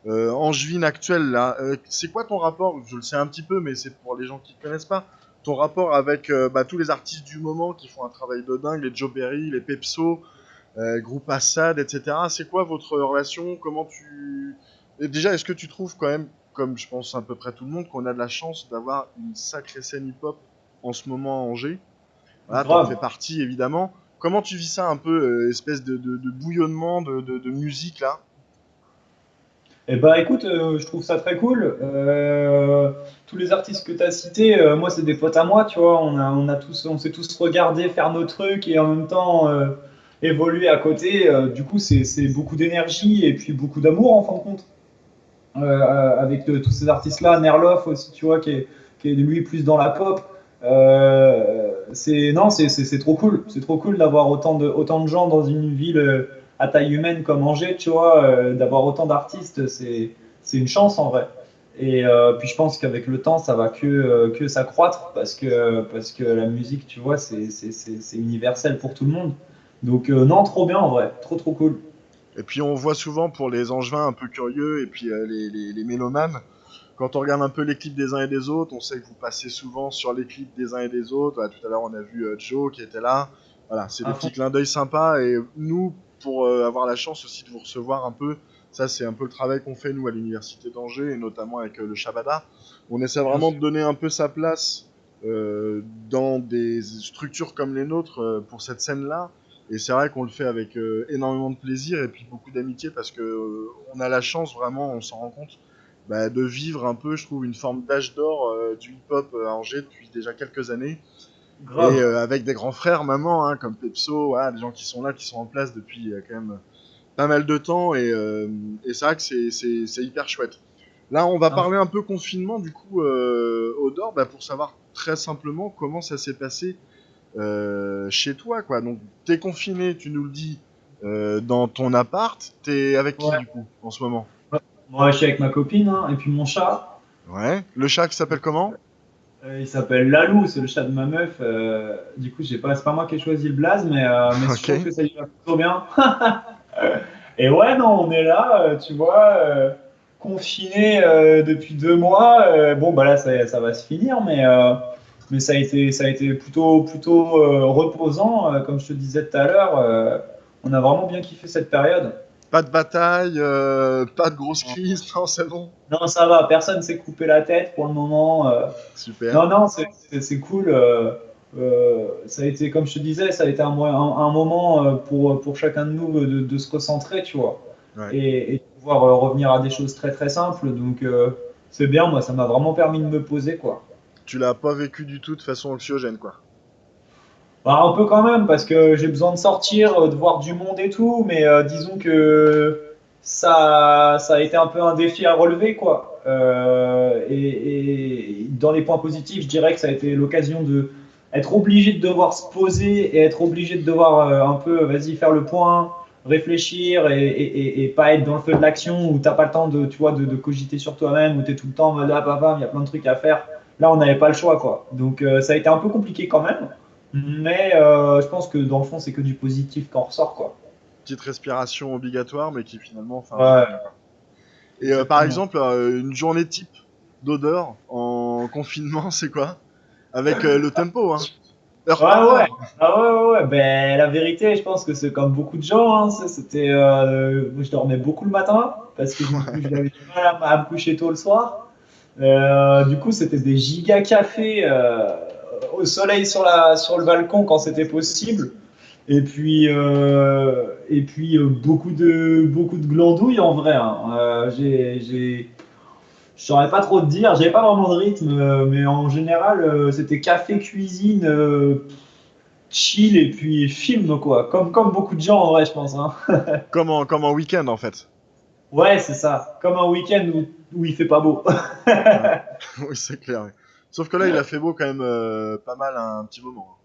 angevine actuelle là. C'est quoi ton rapport? Je le sais un petit peu, mais c'est pour les gens qui connaissent pas. Ton rapport avec tous les artistes du moment qui font un travail de dingue, les Joe Berry, les Pepso, groupe Assad, etc. C'est quoi votre relation? Comment tu... Et déjà, est-ce que tu trouves quand même, comme je pense à peu près tout le monde, qu'on a de la chance d'avoir une sacrée scène hip-hop en ce moment à Angers? Voilà, t'en fais Grave. partie évidemment. Comment tu vis ça un peu, espèce de bouillonnement de musique là? Eh ben écoute, je trouve ça très cool. Tous les artistes que tu as cités, moi c'est des potes à moi, tu vois. On s'est tous regardé faire nos trucs et en même temps évoluer à côté. Du coup, c'est beaucoup d'énergie et puis beaucoup d'amour en fin de compte. Avec tous ces artistes-là, Nerloff aussi, tu vois, qui est lui plus dans la pop. Non, c'est trop cool. C'est trop cool d'avoir autant de gens dans une ville à taille humaine comme Angers, tu vois, d'avoir autant d'artistes, c'est une chance en vrai. Et puis je pense qu'avec le temps, ça va que s'accroître parce que la musique, tu vois, c'est universel pour tout le monde. Donc non, trop bien en vrai, trop cool. Et puis on voit souvent pour les angevins un peu curieux et puis les mélomanes, quand on regarde un peu les clips des uns et des autres, on sait que vous passez souvent sur les clips des uns et des autres. Voilà, tout à l'heure on a vu Joe qui était là. Voilà, c'est des À petits fond. clins d'œil sympas et nous, pour avoir la chance aussi de vous recevoir un peu, ça c'est un peu le travail qu'on fait nous à l'université d'Angers et notamment avec le Shabada. On essaie Bien vraiment de sûr. donner un peu sa place dans des structures comme les nôtres pour cette scène-là. Et c'est vrai qu'on le fait avec énormément de plaisir et puis beaucoup d'amitié parce que on a la chance vraiment, on s'en rend compte, de vivre un peu, je trouve, une forme d'âge d'or du hip-hop à Angers depuis déjà quelques années. Et Grave. avec des grands frères maintenant, hein, comme Pepso, voilà, des gens qui sont là, qui sont en place depuis quand même pas mal de temps. Et c'est vrai que c'est hyper chouette. Là, on va À parler fond. un peu confinement, du coup, Odor, pour savoir très simplement comment ça s'est passé chez toi, quoi. Donc, t'es confiné, tu nous le dis, dans ton appart. T'es avec qui, Ouais. du coup, en ce moment? Moi, je suis avec ma copine, hein, et puis mon chat. Ouais. Le chat qui s'appelle comment? Il s'appelle Lalou, c'est le chat de ma meuf. Du coup, c'est pas moi qui ai choisi le blaze, mais je trouve Ok. que ça lui va plutôt bien. Et ouais, non, on est là, tu vois, confiné depuis 2 mois. Bon, bah là, ça va se finir, mais ça a été plutôt reposant. Comme je te disais tout à l'heure, on a vraiment bien kiffé cette période. Pas de bataille, pas de grosse crise, non, c'est bon. Non, ça va, personne s'est coupé la tête pour le moment. Super. Non, non, c'est cool. Ça a été, comme je te disais, ça a été un moment pour chacun de nous de se recentrer, tu vois, Ouais. et de pouvoir revenir à des choses très simples. Donc, c'est bien, moi, ça m'a vraiment permis de me poser, quoi. Tu l'as pas vécu du tout de façon anxiogène, quoi. Bah, un peu quand même, parce que j'ai besoin de sortir, de voir du monde et tout, mais disons que ça a été un peu un défi à relever, quoi. Et dans les points positifs, je dirais que ça a été l'occasion de être obligé de devoir se poser et être obligé de devoir un peu, vas-y, faire le point, réfléchir et pas être dans le feu de l'action où t'as pas le temps de, tu vois, de cogiter sur toi-même, où t'es tout le temps en mode ah papa, il y a plein de trucs à faire. Là, on n'avait pas le choix, quoi. Donc, ça a été un peu compliqué quand même. Mais je pense que dans le fond, c'est que du positif qui en ressort, quoi. Petite respiration obligatoire, mais qui finalement fait un peu de bien, Ouais, quoi. Et par exactement. exemple, une journée type d'odeur en confinement, c'est quoi? Avec le tempo, hein. Heure Ouais, par ouais. heure. Ah ouais, ouais, ouais. Ben, la vérité, je pense que c'est comme beaucoup de gens. Hein. C'était, je dormais beaucoup le matin parce que du coup, j'avais du mal à me coucher tôt le soir. Du coup, c'était des giga cafés au soleil sur le balcon quand c'était possible. Et puis beaucoup de glandouilles en vrai. Hein. Je saurais pas trop te dire, j'avais pas vraiment de rythme, mais en général, c'était café, cuisine, chill et puis film, quoi. Comme beaucoup de gens en vrai, je pense. Hein. Comme en week-end, en fait. Ouais, c'est ça. Comme un week-end où il fait pas beau. Ouais. Oui, c'est clair. Ouais. Sauf que là, il a fait beau quand même pas mal un petit moment,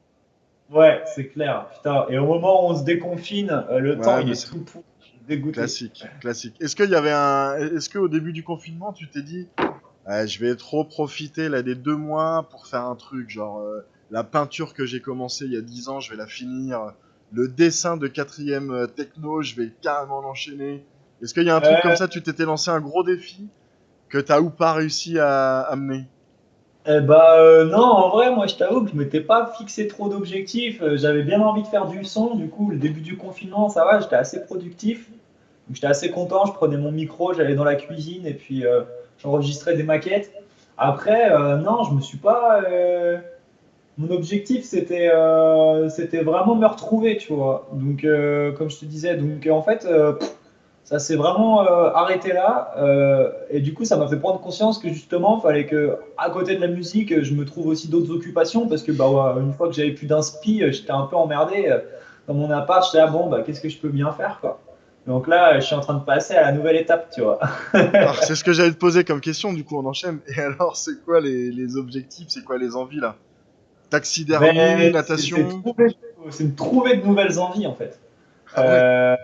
Ouais, c'est clair. Putain. Et au moment où on se déconfine, hein. le temps, Ouais, il mais est c'est tout pourri. Je suis dégoûté. classique, classique. Est-ce qu'au début du confinement, tu t'es dit, ah, je vais trop profiter là des 2 mois pour faire un truc, genre La peinture que j'ai commencé il y a 10 ans, je vais la finir. Le dessin de quatrième techno, je vais carrément l'enchaîner. Est-ce qu'il y a un truc comme Euh, ça, tu t'étais lancé un gros défi que t'as ou pas réussi à amener? non, en vrai, moi je t'avoue que je m'étais pas fixé trop d'objectifs. J'avais bien envie de faire du son. Du coup, le début du confinement, ça va, j'étais assez productif. Donc, j'étais assez content. Je prenais mon micro, j'allais dans la cuisine et puis j'enregistrais des maquettes. Après, non, je me suis pas. Mon objectif, c'était vraiment me retrouver, tu vois. Donc, comme je te disais, donc en fait, ça s'est vraiment arrêté là. Et du coup, ça m'a fait prendre conscience que justement, il fallait que, à côté de la musique, je me trouve aussi d'autres occupations parce que, bah, ouais, une fois que j'avais plus d'inspi, j'étais un peu emmerdé dans mon appart. J'étais là, bon, bah, qu'est-ce que je peux bien faire, quoi. Donc là, je suis en train de passer à la nouvelle étape, tu vois. Alors, c'est ce que j'allais te poser comme question, du coup, on enchaîne. Et alors, c'est quoi les objectifs? C'est quoi les envies, là? Taxidermie, Mais natation? c'est de trouver de nouvelles envies, en fait. Ah ouais, Euh,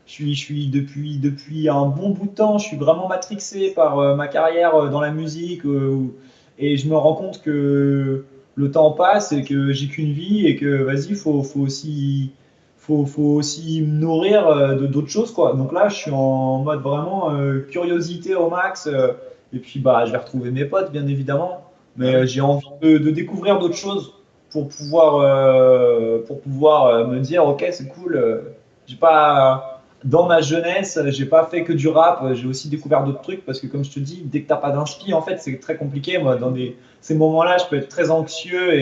je suis depuis un bon bout de temps, je suis vraiment matrixé par ma carrière dans la musique et je me rends compte que le temps passe et que j'ai qu'une vie et que vas-y, faut aussi me nourrir de d'autres choses quoi. Donc là, je suis en mode vraiment curiosité au max et puis bah je vais retrouver mes potes bien évidemment, bah mais oui. j'ai envie de découvrir d'autres choses pour pouvoir me dire ok c'est cool. J'ai pas dans ma jeunesse, j'ai pas fait que du rap, j'ai aussi découvert d'autres trucs parce que comme je te dis, dès que t'as pas d'inspi, en fait, c'est très compliqué. Moi, ces moments-là, je peux être très anxieux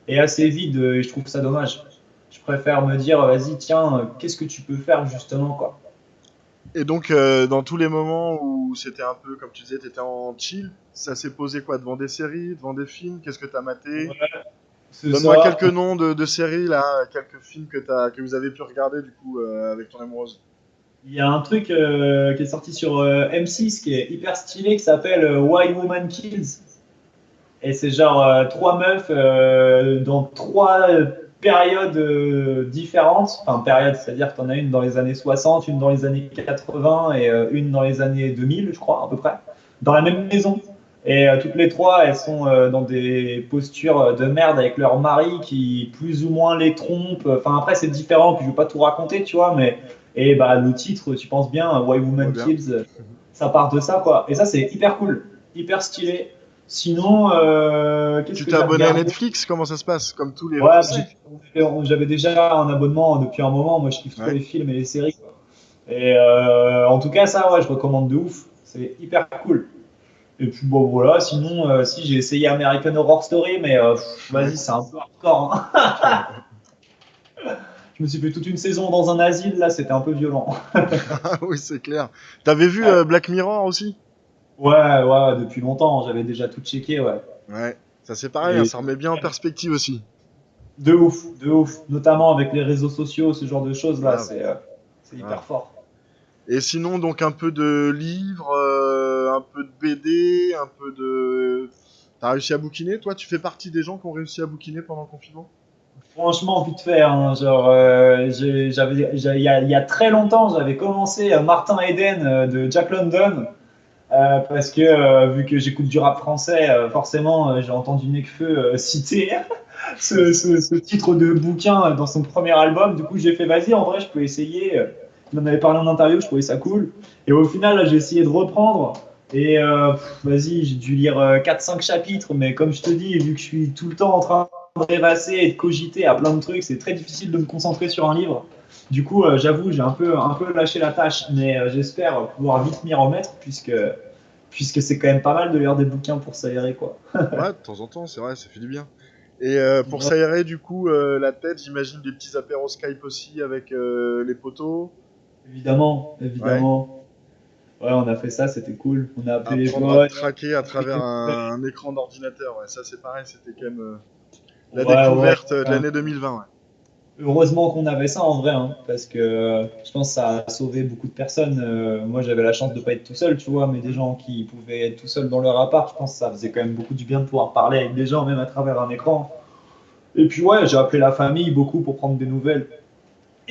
et assez vide et je trouve ça dommage. Je préfère me dire, vas-y, tiens, qu'est-ce que tu peux faire justement, quoi. Et donc, dans tous les moments où c'était un peu, comme tu disais, t'étais en chill, ça s'est posé quoi? Devant des séries, devant des films? Qu'est-ce que t'as maté? Ouais, c'est Donne-moi ça. quelques noms de séries, là, quelques films que vous avez pu regarder, du coup, avec ton amoureuse. Il y a un truc qui est sorti sur M6 qui est hyper stylé qui s'appelle Why Woman Kills. Et c'est genre trois meufs dans trois périodes différentes. Enfin, périodes, c'est-à-dire que tu en as une dans les années 60, une dans les années 80 et une dans les années 2000, je crois, à peu près, dans la même maison. Et toutes les trois, elles sont dans des postures de merde avec leur mari qui plus ou moins les trompe. Enfin, après, c'est différent, puis je ne vais pas tout raconter, tu vois, mais. Et bah, le titre, tu penses bien, Why Je vois Woman bien. Kills, ça part de ça, quoi. Et ça, c'est hyper cool, hyper stylé. Sinon, qu'est-ce Tu que t'es j'ai abonné à regardé? Netflix? Comment ça se passe? Comme tous les Ouais, Français? j'avais déjà un abonnement depuis un moment. Moi, je kiffe trop Ouais. les films et les séries, quoi. Et en tout cas, ça, ouais, je recommande de ouf. C'est hyper cool. Et puis bon, voilà. Sinon, si j'ai essayé American Horror Story, mais Ouais. vas-y, c'est un peu hardcore, hein. Je me suis fait toute une saison dans un asile, là, c'était un peu violent. Ah oui, c'est clair. T'avais vu Ouais, Black Mirror aussi? ouais, depuis longtemps, j'avais déjà tout checké, ouais. Ouais. Ça c'est pareil, hein, Et ça remet bien en perspective aussi. de ouf, de ouf. Notamment avec les réseaux sociaux, ce genre de choses, là, Grave, c'est grave. hyper fort. Et sinon, donc un peu de livres, un peu de BD, un peu de... T'as réussi à bouquiner? Toi, tu fais partie des gens qui ont réussi à bouquiner pendant le confinement? Franchement, vite fait, hein, genre, il y a très longtemps, j'avais commencé Martin Eden de Jack London, parce que vu que j'écoute du rap français, forcément, j'ai entendu Nekfeu citer ce titre de bouquin dans son premier album. Du coup, j'ai fait, vas-y, en vrai, je peux essayer. Il en avait parlé en interview, je trouvais ça cool. Et au final, là, j'ai essayé de reprendre. Et vas-y, j'ai dû lire 4-5 chapitres, mais comme je te dis, vu que je suis tout le temps en train de rêvasser et de cogiter à plein de trucs, c'est très difficile de me concentrer sur un livre. Du coup, j'avoue, j'ai un peu lâché la tâche, mais j'espère pouvoir vite m'y remettre, puisque c'est quand même pas mal de lire des bouquins pour s'aérer, quoi. Ouais, de temps en temps, c'est vrai, ça fait du bien. Et pour Ouais, s'aérer du coup la tête, j'imagine des petits apéros Skype aussi avec les potos. évidemment, Ouais. évidemment. Ouais, on a fait ça, c'était cool. On a appelé les Apprendre à te potes. traquer à On a pris travers des un écran d'ordinateur. Ouais, ça c'est pareil, c'était quand même la Ouais, ouais. découverte de l'année 2020. Ouais. Heureusement qu'on avait ça en vrai, hein, parce que je pense que ça a sauvé beaucoup de personnes. Moi, j'avais la chance de pas être tout seul, tu vois, mais des gens qui pouvaient être tout seuls dans leur appart, je pense que ça faisait quand même beaucoup du bien de pouvoir parler avec des gens, même à travers un écran. Et puis, ouais, j'ai appelé la famille beaucoup pour prendre des nouvelles.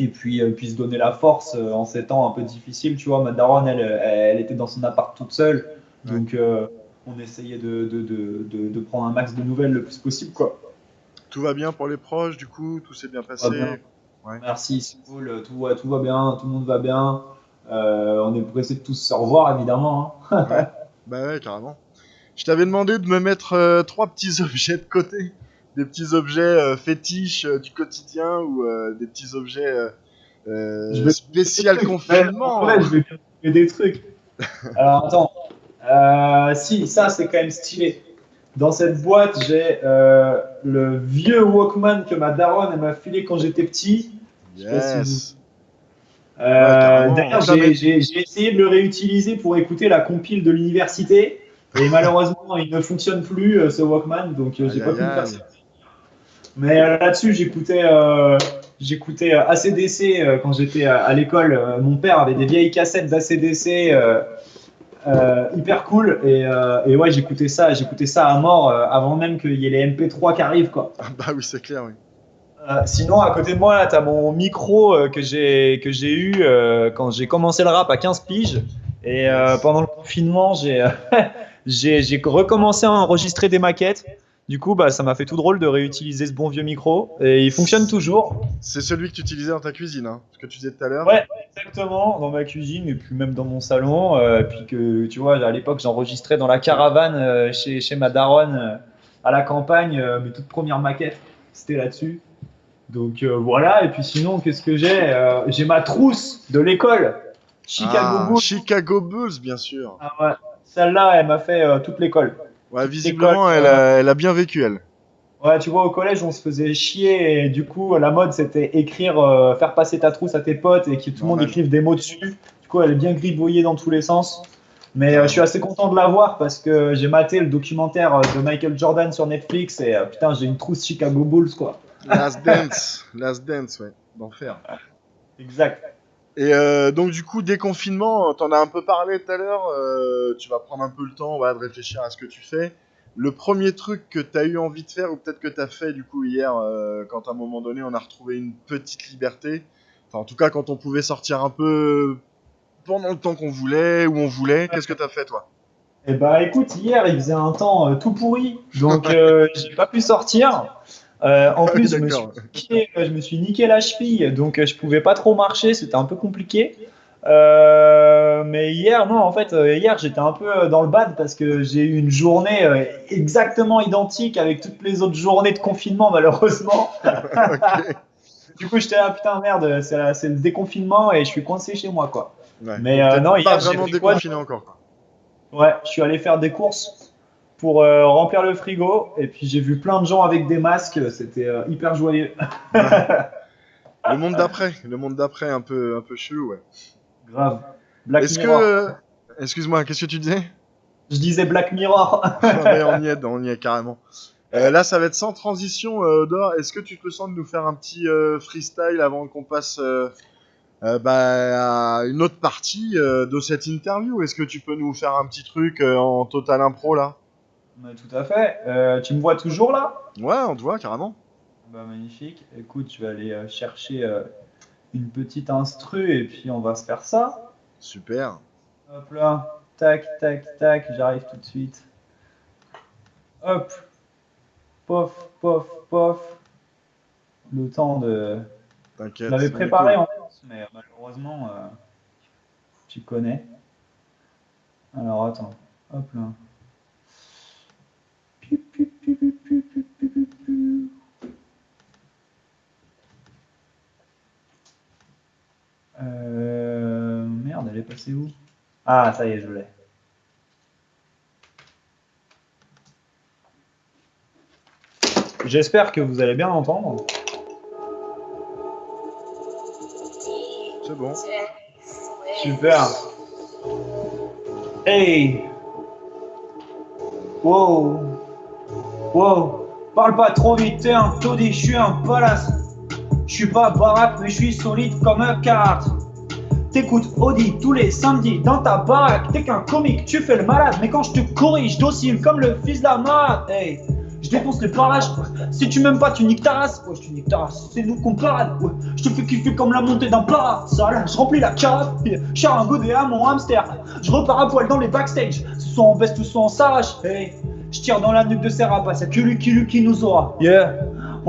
Et puis se donner la force en ces temps un peu difficiles, tu vois. Ma daronne, elle était dans son appart toute seule, Ouais. donc on essayait de prendre un max de nouvelles le plus possible, quoi. Tout va bien pour les proches, du coup, tout s'est bien passé. bien. Ouais. Merci, c'est cool, tout va bien, tout le monde va bien. On est pressé de tous se revoir, évidemment, hein. Ouais. Bah ouais, carrément. Je t'avais demandé de me mettre 3 petits objets de côté. Des petits objets fétiches du quotidien ou des petits objets Je vais- spécial confinement. Ouais, je vais bien trouver des trucs. Alors, attends. Si, ça, c'est quand même stylé. Dans cette boîte, j'ai le vieux Walkman que ma daronne elle m'a filé quand j'étais petit. Je sais pas si Yes. D'ailleurs, carrément. j'ai essayé de le réutiliser pour écouter la compile de l'université. Et malheureusement, il ne fonctionne plus, ce Walkman. Donc, j'ai Aïe, pas pu aïe, me faire aïe. ça. Mais là-dessus, j'écoutais AC/DC quand j'étais à l'école. Mon père avait des vieilles cassettes d'AC/DC hyper cool. Et ouais, j'écoutais ça à mort avant même qu'il y ait les MP3 qui arrivent, quoi. Ah bah oui, c'est clair, oui. Sinon, à côté de moi, là, t'as mon micro que j'ai eu quand j'ai commencé le rap à 15 piges. Et pendant le confinement, j'ai recommencé à enregistrer des maquettes. Du coup, bah, ça m'a fait tout drôle de réutiliser ce bon vieux micro. Et il fonctionne toujours. C'est celui que tu utilisais dans ta cuisine, hein, ce que tu disais tout à l'heure. Ouais, exactement, dans ma cuisine et puis même dans mon salon. Puis que, tu vois, à l'époque, j'enregistrais dans la caravane chez ma daronne à la campagne. Mes toutes premières maquettes, c'était là-dessus. Donc voilà, et puis sinon, qu'est-ce que j'ai j'ai ma trousse de l'école, Chicago Bulls. Chicago Bulls, bien sûr. Ah ouais. Celle-là, elle m'a fait toute l'école. Ouais, visiblement, elle a bien vécu, elle. Ouais, tu vois, au collège, on se faisait chier et du coup, la mode, c'était écrire, faire passer ta trousse à tes potes et que tout le monde Normal. écrive des mots dessus. Du coup, elle est bien gribouillée dans tous les sens. Mais je suis assez content de la voir parce que j'ai maté le documentaire de Michael Jordan sur Netflix et putain, j'ai une trousse Chicago Bulls, quoi. Last Dance, ouais, d'enfer. Exact. Et donc du coup, déconfinement, t'en as un peu parlé tout à l'heure, tu vas prendre un peu le temps voilà, de réfléchir à ce que tu fais. Le premier truc que t'as eu envie de faire, ou peut-être que t'as fait du coup hier, quand à un moment donné on a retrouvé une petite liberté, enfin en tout cas quand on pouvait sortir un peu pendant le temps qu'on voulait, où on voulait, qu'est-ce que t'as fait toi? Eh bah écoute, hier il faisait un temps tout pourri, donc j'ai pas pu sortir. En Ah oui, plus, d'accord. je me suis niqué la cheville, donc je pouvais pas trop marcher, c'était un peu compliqué. Mais hier, non, en fait, hier j'étais un peu dans le bad parce que j'ai eu une journée exactement identique avec toutes les autres journées de confinement, malheureusement. Ok. Du coup, j'étais là, putain, merde, c'est le déconfinement et je suis coincé chez moi, quoi. Ouais. Mais Donc, non, pas hier, j'ai vraiment fait quoi? déconfiné encore quoi. Ouais, je suis allé faire des courses pour remplir le frigo et puis j'ai vu plein de gens avec des masques, c'était hyper joyeux. Le monde d'après un peu chelou, ouais. Grave. Black Est-ce Mirror. que... Excuse-moi, qu'est-ce que tu disais? Je disais Black Mirror. Ouais, on y est carrément. Là, ça va être sans transition, Odor. Est-ce que tu te sens de nous faire un petit freestyle avant qu'on passe à une autre partie de cette interview? Est-ce que tu peux nous faire un petit truc en total impro là? Mais tout à fait. Tu me vois toujours là? Ouais, on te voit carrément. Bah, magnifique. Écoute, je vais aller chercher une petite instru et puis on va se faire ça. Super. Hop là. Tac, tac, tac. J'arrive tout de suite. Hop. Pof, pof, pof. Le temps de... T'inquiète. Je l'avais on est préparé cool. en France, mais malheureusement, tu connais. Alors attends. Hop là. Piu, piu, piu, piu, piu, piu, piu, piu, piu. Merde, elle est passée où? Ah, ça y est, je l'ai. J'espère que vous allez bien l'entendre. C'est bon. Super. Hey. Wow. Wow. Parle pas trop vite, t'es un taudis, je suis un palace. Je suis pas baraque, mais je suis solide comme un carte. T'écoutes Audi tous les samedis dans ta baraque. T'es qu'un comique, tu fais le malade. Mais quand je te corrige, docile comme le fils de la malade. Hey. Je défonce les parages. Si tu m'aimes pas, tu niques ta race. Ouais, je te nique ta race. C'est nous qu'on parade. Ouais. Je te fais kiffer comme la montée d'un parasol. Je remplis la cave. Je un godet à mon hamster. Je repars à poil dans les backstage. Soit on veste ou soit on s'arrache. Hey. Je tire dans la nuque de ses rapaces. Y'a que lui qui nous aura. Yeah.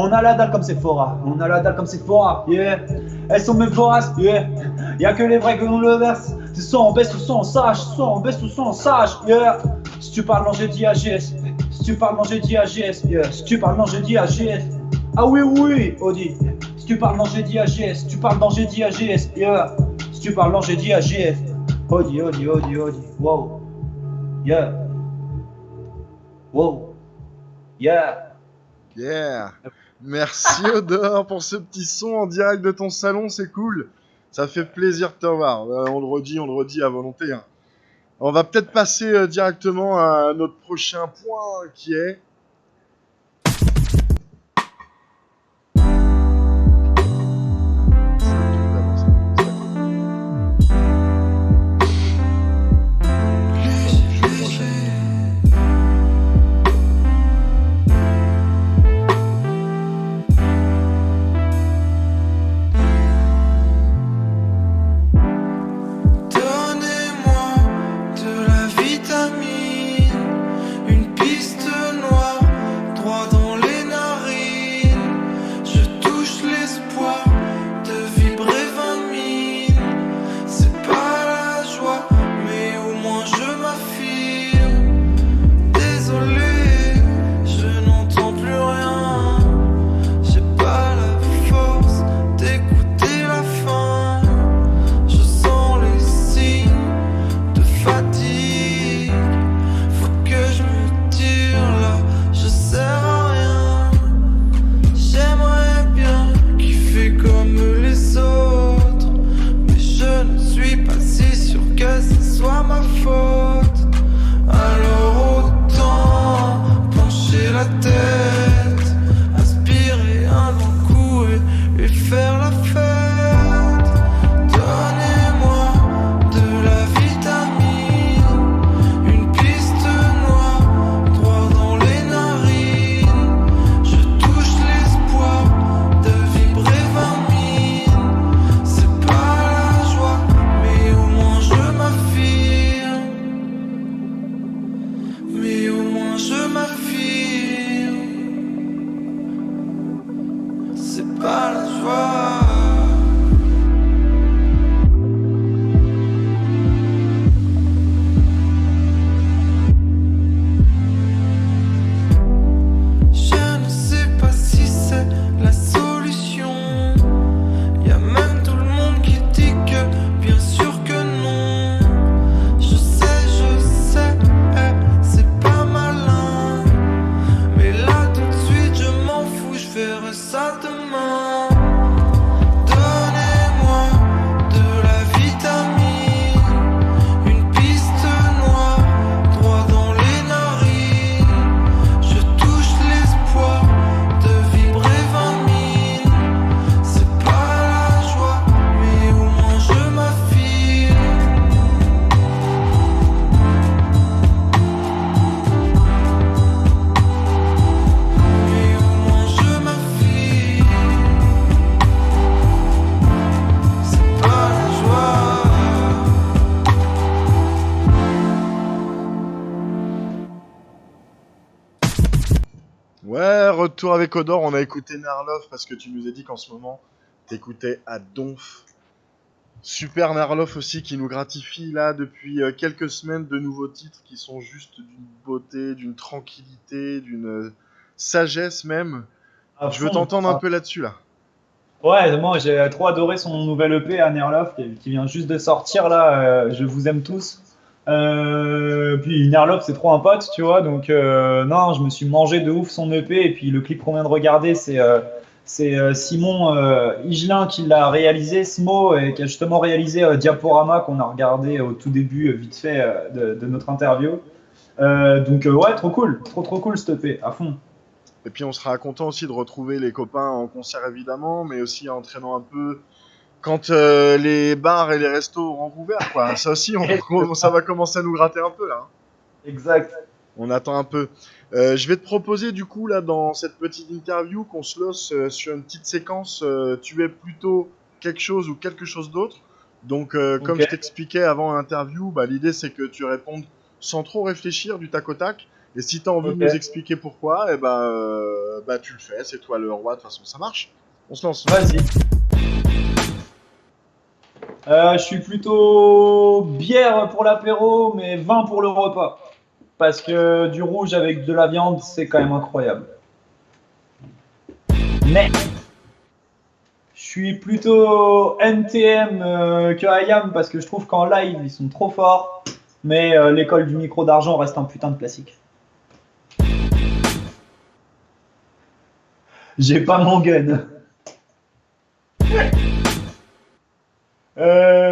On a la dalle comme Sephora, on a la dalle comme Sephora, yeah. Elles sont mes voraces, yeah. Y'a que les vrais que l'on le verse. C'est soit on baisse ou soit on sache, soit on baisse ou soit on sache, yeah. Si tu parles, non, j'ai dit AGS. Si tu parles, non, j'ai dit AGS, yeah. Si tu parles, non, j'ai dit AGS. Ah oui, oui, Audi. Si tu parles, non, j'ai dit AGS. Si tu parles, non, j'ai dit AGS, yeah. Si tu parles, non, j'ai dit AGS. Audi, Audi, Audi, Audi, wow, yeah. Wow, yeah. Yeah. Merci Odor pour ce petit son en direct de ton salon, c'est cool. Ça fait plaisir de te voir. On le redit à volonté, hein. On va peut-être passer directement à notre prochain point qui est... Ouais, retour avec Odor, on a écouté Narlov parce que tu nous as dit qu'en ce moment t'écoutais à donf. Super Narlov aussi qui nous gratifie là depuis quelques semaines de nouveaux titres qui sont juste d'une beauté, d'une tranquillité, d'une sagesse même. Je veux t'entendre un peu là-dessus là. Ouais, moi j'ai trop adoré son nouvel EP à Nerlof qui vient juste de sortir là, Je vous aime tous. Puis Nerlof c'est trop un pote, tu vois, donc non, je me suis mangé de ouf son EP et puis le clip qu'on vient de regarder c'est Simon Higelin qui l'a réalisé, Smo, et qui a justement réalisé Diaporama qu'on a regardé au tout début vite fait de notre interview. Donc ouais, trop cool, trop cool cet EP, à fond. Et puis on sera content aussi de retrouver les copains en concert évidemment, mais aussi en traînant un peu quand les bars et les restos auront rouvert, quoi. Ça aussi, ça va commencer à nous gratter un peu là. Exact. On attend un peu. Je vais te proposer du coup là dans cette petite interview qu'on se lance sur une petite séquence. Tu es plutôt quelque chose ou quelque chose d'autre. Donc comme je t'expliquais avant l'interview, l'idée c'est que tu répondes sans trop réfléchir du tac au tac. Et si t'as envie de Ok. nous expliquer pourquoi, tu le fais, c'est toi le roi, de toute façon, ça marche. On se lance. Vas-y. Je suis plutôt bière pour l'apéro, mais vin pour le repas. Parce que du rouge avec de la viande, c'est quand même incroyable. Mais je suis plutôt NTM que IAM parce que je trouve qu'en live, ils sont trop forts. Mais l'école du micro d'argent reste un putain de classique. J'ai pas mon gun.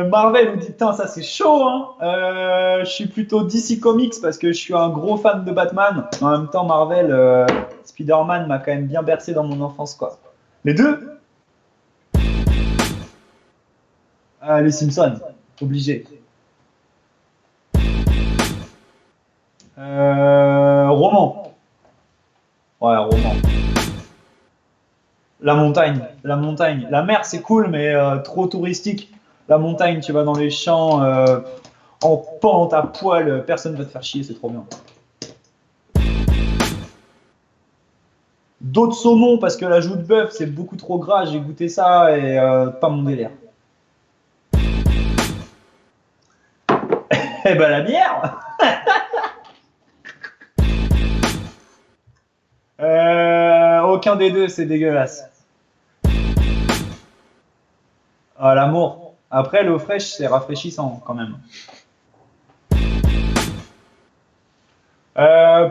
Marvel vous dit putain ça c'est chaud hein. Je suis plutôt DC Comics parce que je suis un gros fan de Batman. En même temps Marvel, Spider-Man m'a quand même bien bercé dans mon enfance quoi. Les deux. Les Simpsons, obligé. Roman. Ouais roman. La montagne, la montagne. La mer c'est cool mais trop touristique. La montagne, tu vas dans les champs en pente à poil, personne va te faire chier, c'est trop bien. D'autres saumons parce que la joue de bœuf c'est beaucoup trop gras, j'ai goûté ça et pas mon délire. Eh ben la bière. Aucun des deux, c'est dégueulasse. Ah, l'amour. Après, l'eau fraîche, c'est rafraîchissant quand même. Euh,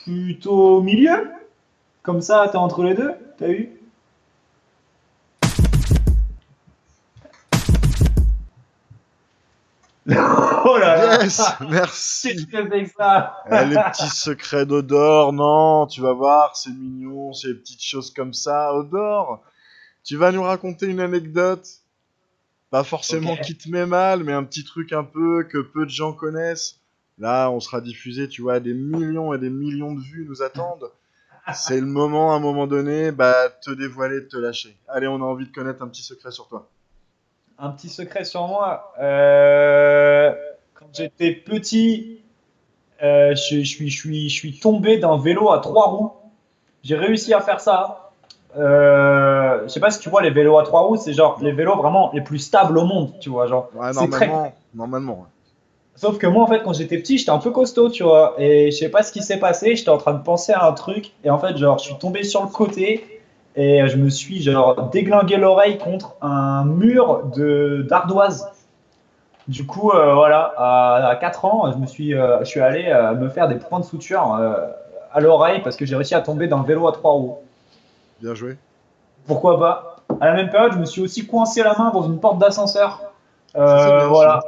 Plutôt milieu. Comme ça, t'es entre les deux. T'as eu? Oh là là. Yes, merci. Qu'est-ce que c'est que ça? Les petits secrets d'Odor, non, tu vas voir, c'est mignon, c'est des petites choses comme ça. Odor, tu vas nous raconter une anecdote, pas forcément Ok. qui te met mal, mais un petit truc un peu que peu de gens connaissent. Là, on sera diffusé, tu vois, des millions et des millions de vues nous attendent. C'est le moment, à un moment donné, te dévoiler, de te lâcher. Allez, on a envie de connaître un petit secret sur toi. Un petit secret sur moi. Quand j'étais petit, je suis tombé d'un vélo à 3 roues. J'ai réussi à faire ça. Je sais pas si tu vois les vélos à 3 roues, c'est genre les vélos vraiment les plus stables au monde, tu vois. Genre, Ouais, c'est très. normalement. Ouais. Sauf que moi, en fait, quand j'étais petit, j'étais un peu costaud, tu vois. Et je sais pas ce qui s'est passé. J'étais en train de penser à un truc. Et en fait, genre, je suis tombé sur le côté. Et je me suis, genre, déglingué l'oreille contre un mur d'ardoise. Du coup, voilà, à 4 ans, je suis allé me faire des points de suture à l'oreille parce que j'ai réussi à tomber d'un vélo à 3 roues. Bien joué. Pourquoi pas? À la même période, je me suis aussi coincé la main dans une porte d'ascenseur. Ça, c'est bien, Voilà.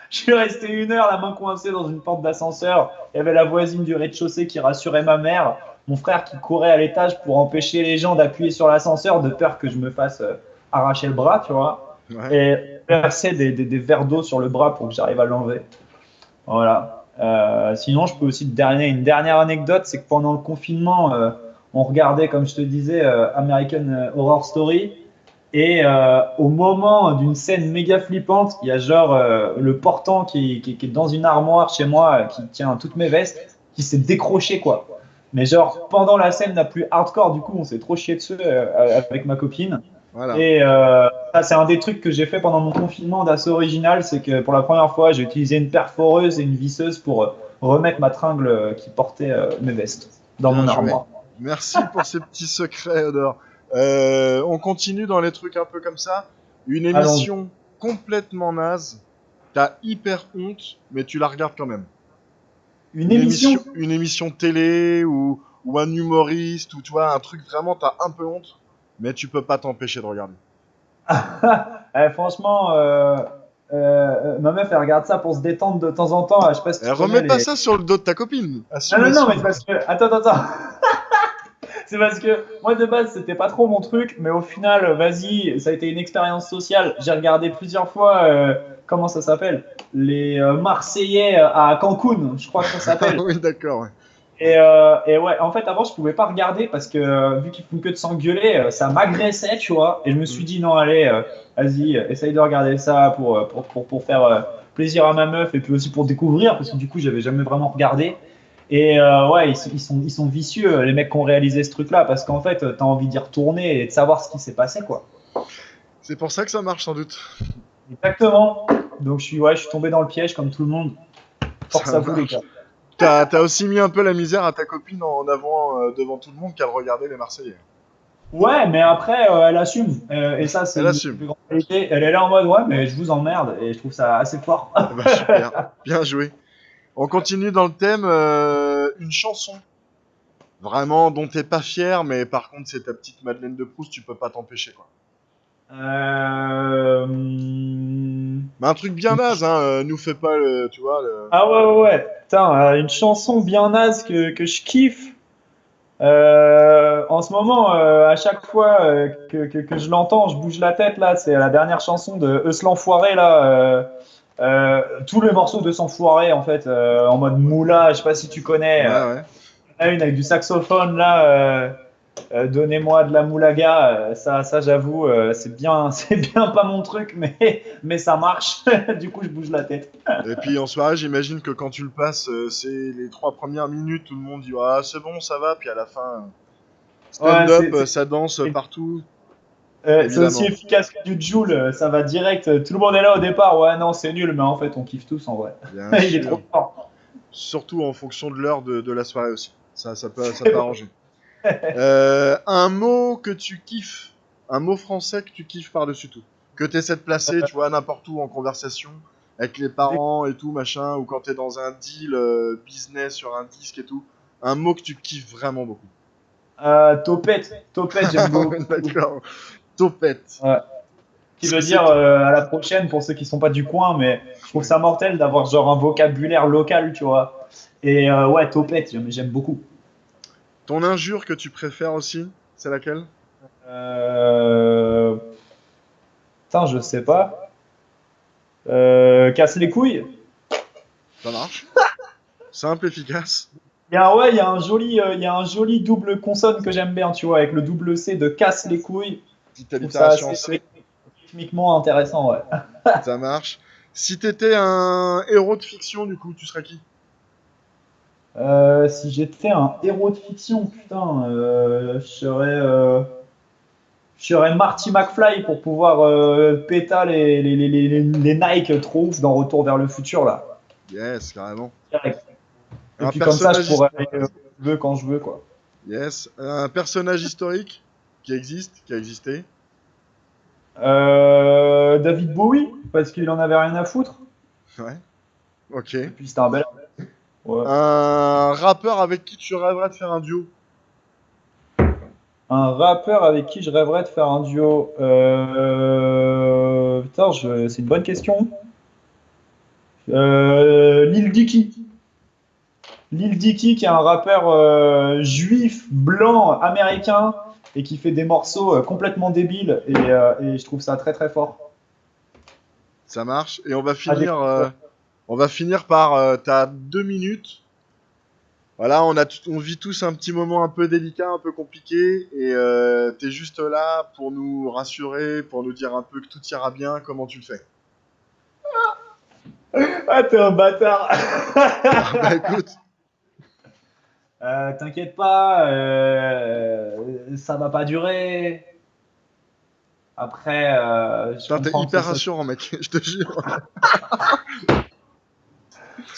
Je suis resté 1 heure la main coincée dans une porte d'ascenseur. Il y avait la voisine du rez-de-chaussée qui rassurait ma mère. Mon frère qui courait à l'étage pour empêcher les gens d'appuyer sur l'ascenseur de peur que je me fasse arracher le bras, tu vois. Ouais. Et verser des verres d'eau sur le bras pour que j'arrive à l'enlever. Voilà. Sinon, je peux aussi te donner une dernière anecdote, c'est que pendant le confinement, on regardait, comme je te disais, American Horror Story. Et au moment d'une scène méga flippante, il y a genre le portant qui est dans une armoire chez moi, qui tient toutes mes vestes, qui s'est décroché quoi. Mais genre pendant la scène la plus hardcore, du coup, on s'est trop chié dessus avec ma copine. Voilà. Et ça, c'est un des trucs que j'ai fait pendant mon confinement d'assez original, c'est que pour la première fois, j'ai utilisé une perforeuse et une visseuse pour remettre ma tringle qui portait mes vestes dans Bien mon joué. armoire. Merci pour ces petits secrets, Odor. On continue dans les trucs un peu comme ça. Une émission complètement naze. T'as hyper honte, mais tu la regardes quand même. Une émission. Une émission télé ou un humoriste ou tu vois un truc vraiment t'as un peu honte, mais tu peux pas t'empêcher de regarder. Franchement, ma meuf elle regarde ça pour se détendre de temps en temps. Je sais pas si tu Remets connais pas les- ça sur le dos de ta copine. Non, non, non, mais c'est parce que. Attends. C'est parce que moi de base c'était pas trop mon truc, mais au final, vas-y, ça a été une expérience sociale. J'ai regardé plusieurs fois, comment ça s'appelle? Les Marseillais à Cancun, je crois que ça s'appelle. Oui, d'accord. Ouais. Et ouais, en fait, avant, je pouvais pas regarder parce que vu qu'ils font que de s'engueuler, ça m'agressait, tu vois. Et je me suis dit, non, allez, vas-y, essaye de regarder ça pour faire plaisir à ma meuf et puis aussi pour découvrir parce que du coup j'avais jamais vraiment regardé. Et ouais, ils sont vicieux les mecs qui ont réalisé ce truc-là parce qu'en fait t'as envie d'y retourner et de savoir ce qui s'est passé quoi. C'est pour ça que ça marche sans doute. Exactement. Donc je suis tombé dans le piège comme tout le monde. Force Ça à vous les marche. gars. T'as aussi mis un peu la misère à ta copine en avant devant tout le monde qu'elle regardait les Marseillais. Ouais, mais après, elle assume. Et ça, c'est Elle une assume. plus grande qualité. Elle est là en mode, ouais, mais je vous emmerde. Et je trouve ça assez fort. Bah super, bien joué. On continue dans le thème, une chanson. Vraiment dont t'es pas fier, mais par contre c'est ta petite Madeleine de Proust, tu peux pas t'empêcher quoi. Euh... Mais un truc bien naze, hein, nous fais pas le, tu vois, le... Ah ouais, ouais, ouais. Putain, une chanson bien naze que je kiffe. En ce moment, à chaque fois que je l'entends, je bouge la tête là. C'est la dernière chanson de Eus l'Enfoiré là. Tous les morceaux de s'enfoirer en fait, en mode moula. Je sais pas si tu connais. Ouais. Une avec du saxophone là. Donnez-moi de la moulaga. Ça j'avoue, c'est bien pas mon truc, mais ça marche. Du coup, je bouge la tête. Et puis en soirée, j'imagine que quand tu le passes, c'est les 3 premières minutes, tout le monde dit ah c'est bon, ça va, puis à la fin, Ouais, stand-up, ça danse c'est- partout, c'est aussi évidemment. efficace que du Joule. Ça va direct. Tout le monde est là au départ. Ouais, non, c'est nul, mais en fait, on kiffe tous en vrai. Bien Il est trop sûr. fort. Surtout en fonction de l'heure de la soirée aussi. Ça peut C'est bon. arranger. Un mot que tu kiffes, un mot français que tu kiffes par-dessus tout, que tu essaies de placer, tu vois, n'importe où en conversation, avec les parents et tout, machin, ou quand t'es dans un deal business sur un disque et tout, un mot que tu kiffes vraiment beaucoup. Topette, j'aime beaucoup. D'accord. Topette. Ouais. Qui veut dire à la prochaine pour ceux qui sont pas du coin, mais je trouve ça mortel d'avoir genre un vocabulaire local, tu vois. Et ouais, topette, j'aime beaucoup. Ton injure que tu préfères aussi, c'est laquelle? Euh... Putain, je sais pas. Casse les couilles. Ça marche. Simple, efficace. Ouais, il y a un joli double consonne que j'aime bien, tu vois, avec le double C de casse les couilles. Petite Je trouve ça allitération assez C, rythmiquement intéressant, ouais. ça marche. Si t'étais un héros de fiction, du coup, tu serais qui? Si j'étais un héros de fiction, putain, je serais Marty McFly pour pouvoir péta les Nike trop ouf dans Retour vers le futur, là. Yes, carrément. Direct. Et Un puis comme ça, je personnage, pourrais aller où je veux quand je veux, quoi. yes. Un personnage historique qui existe, qui a existé. David Bowie, parce qu'il en avait rien à foutre. Ouais. Ok. Et puis c'était un bel. Ouais. Un rappeur avec qui tu rêverais de faire un duo. Un rappeur avec qui je rêverais de faire un duo. Putain, c'est une bonne question. Lil Dicky. Lil Dicky, qui est un rappeur juif, blanc, américain, et qui fait des morceaux complètement débiles, et je trouve ça très très fort. Ça marche. Et on va Ah, finir par. T'as 2 minutes. Voilà, on vit tous un petit moment un peu délicat, un peu compliqué, et t'es juste là pour nous rassurer, pour nous dire un peu que tout ira bien. Comment tu le fais? Ah, t'es un bâtard. Bah écoute, T'inquiète pas, ça va pas durer. Après, je putain, t'es comprends que hyper ça. rassurant, mec. Je te jure.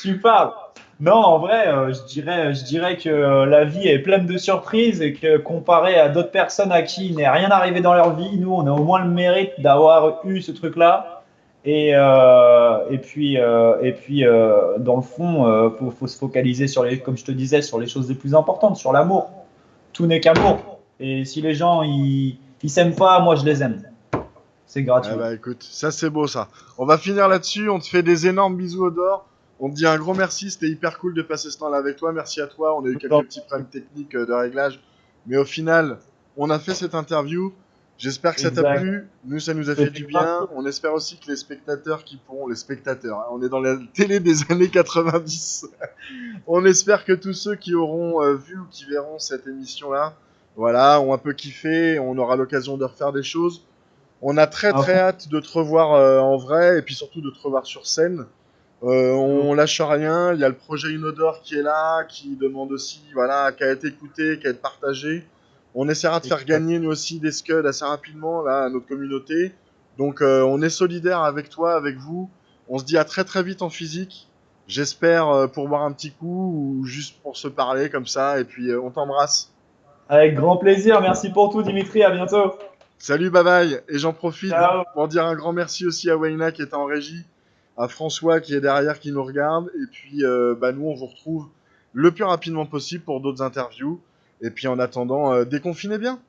Tu parles. Non, en vrai, je dirais que la vie est pleine de surprises et que comparé à d'autres personnes à qui il n'est rien arrivé dans leur vie, nous, on a au moins le mérite d'avoir eu ce truc-là. Et puis, dans le fond, faut se focaliser sur comme je te disais, sur les choses les plus importantes, sur l'amour. Tout n'est qu'amour. Et si les gens ils s'aiment pas, moi je les aime. C'est gratuit. Ah bah écoute, ça c'est beau ça. On va finir là-dessus, on te fait des énormes bisous au dehors. On te dit un gros merci, c'était hyper cool de passer ce temps-là avec toi. Merci à toi, on a eu quelques petits problèmes techniques de réglage. Mais au final, on a fait cette interview. J'espère que ça t'a Exact. plu. Nous, ça nous a fait du bien. On espère aussi que les spectateurs les spectateurs, hein, on est dans la télé des années 90. On espère que tous ceux qui auront vu ou qui verront cette émission-là, voilà, ont un peu kiffé. On aura l'occasion de refaire des choses. On a très Ah, hâte de te revoir en vrai et puis surtout de te revoir sur scène. On lâche rien. Il y a le projet Inodore qui est là, qui demande aussi, voilà, qu'à être écouté, qu'à être partagé. On essaiera de faire gagner nous aussi des scuds assez rapidement là à notre communauté. Donc on est solidaire avec toi, avec vous. On se dit à très très vite en physique. J'espère pour boire un petit coup ou juste pour se parler comme ça. Et puis on t'embrasse. Avec grand plaisir. Merci pour tout, Dimitri. À bientôt. Salut, bye bye. Et j'en profite Ciao. pour dire un grand merci aussi à Wayna qui est en régie, à François qui est derrière qui nous regarde. Et puis bah, nous on vous retrouve le plus rapidement possible pour d'autres interviews. Et puis en attendant, déconfinez bien.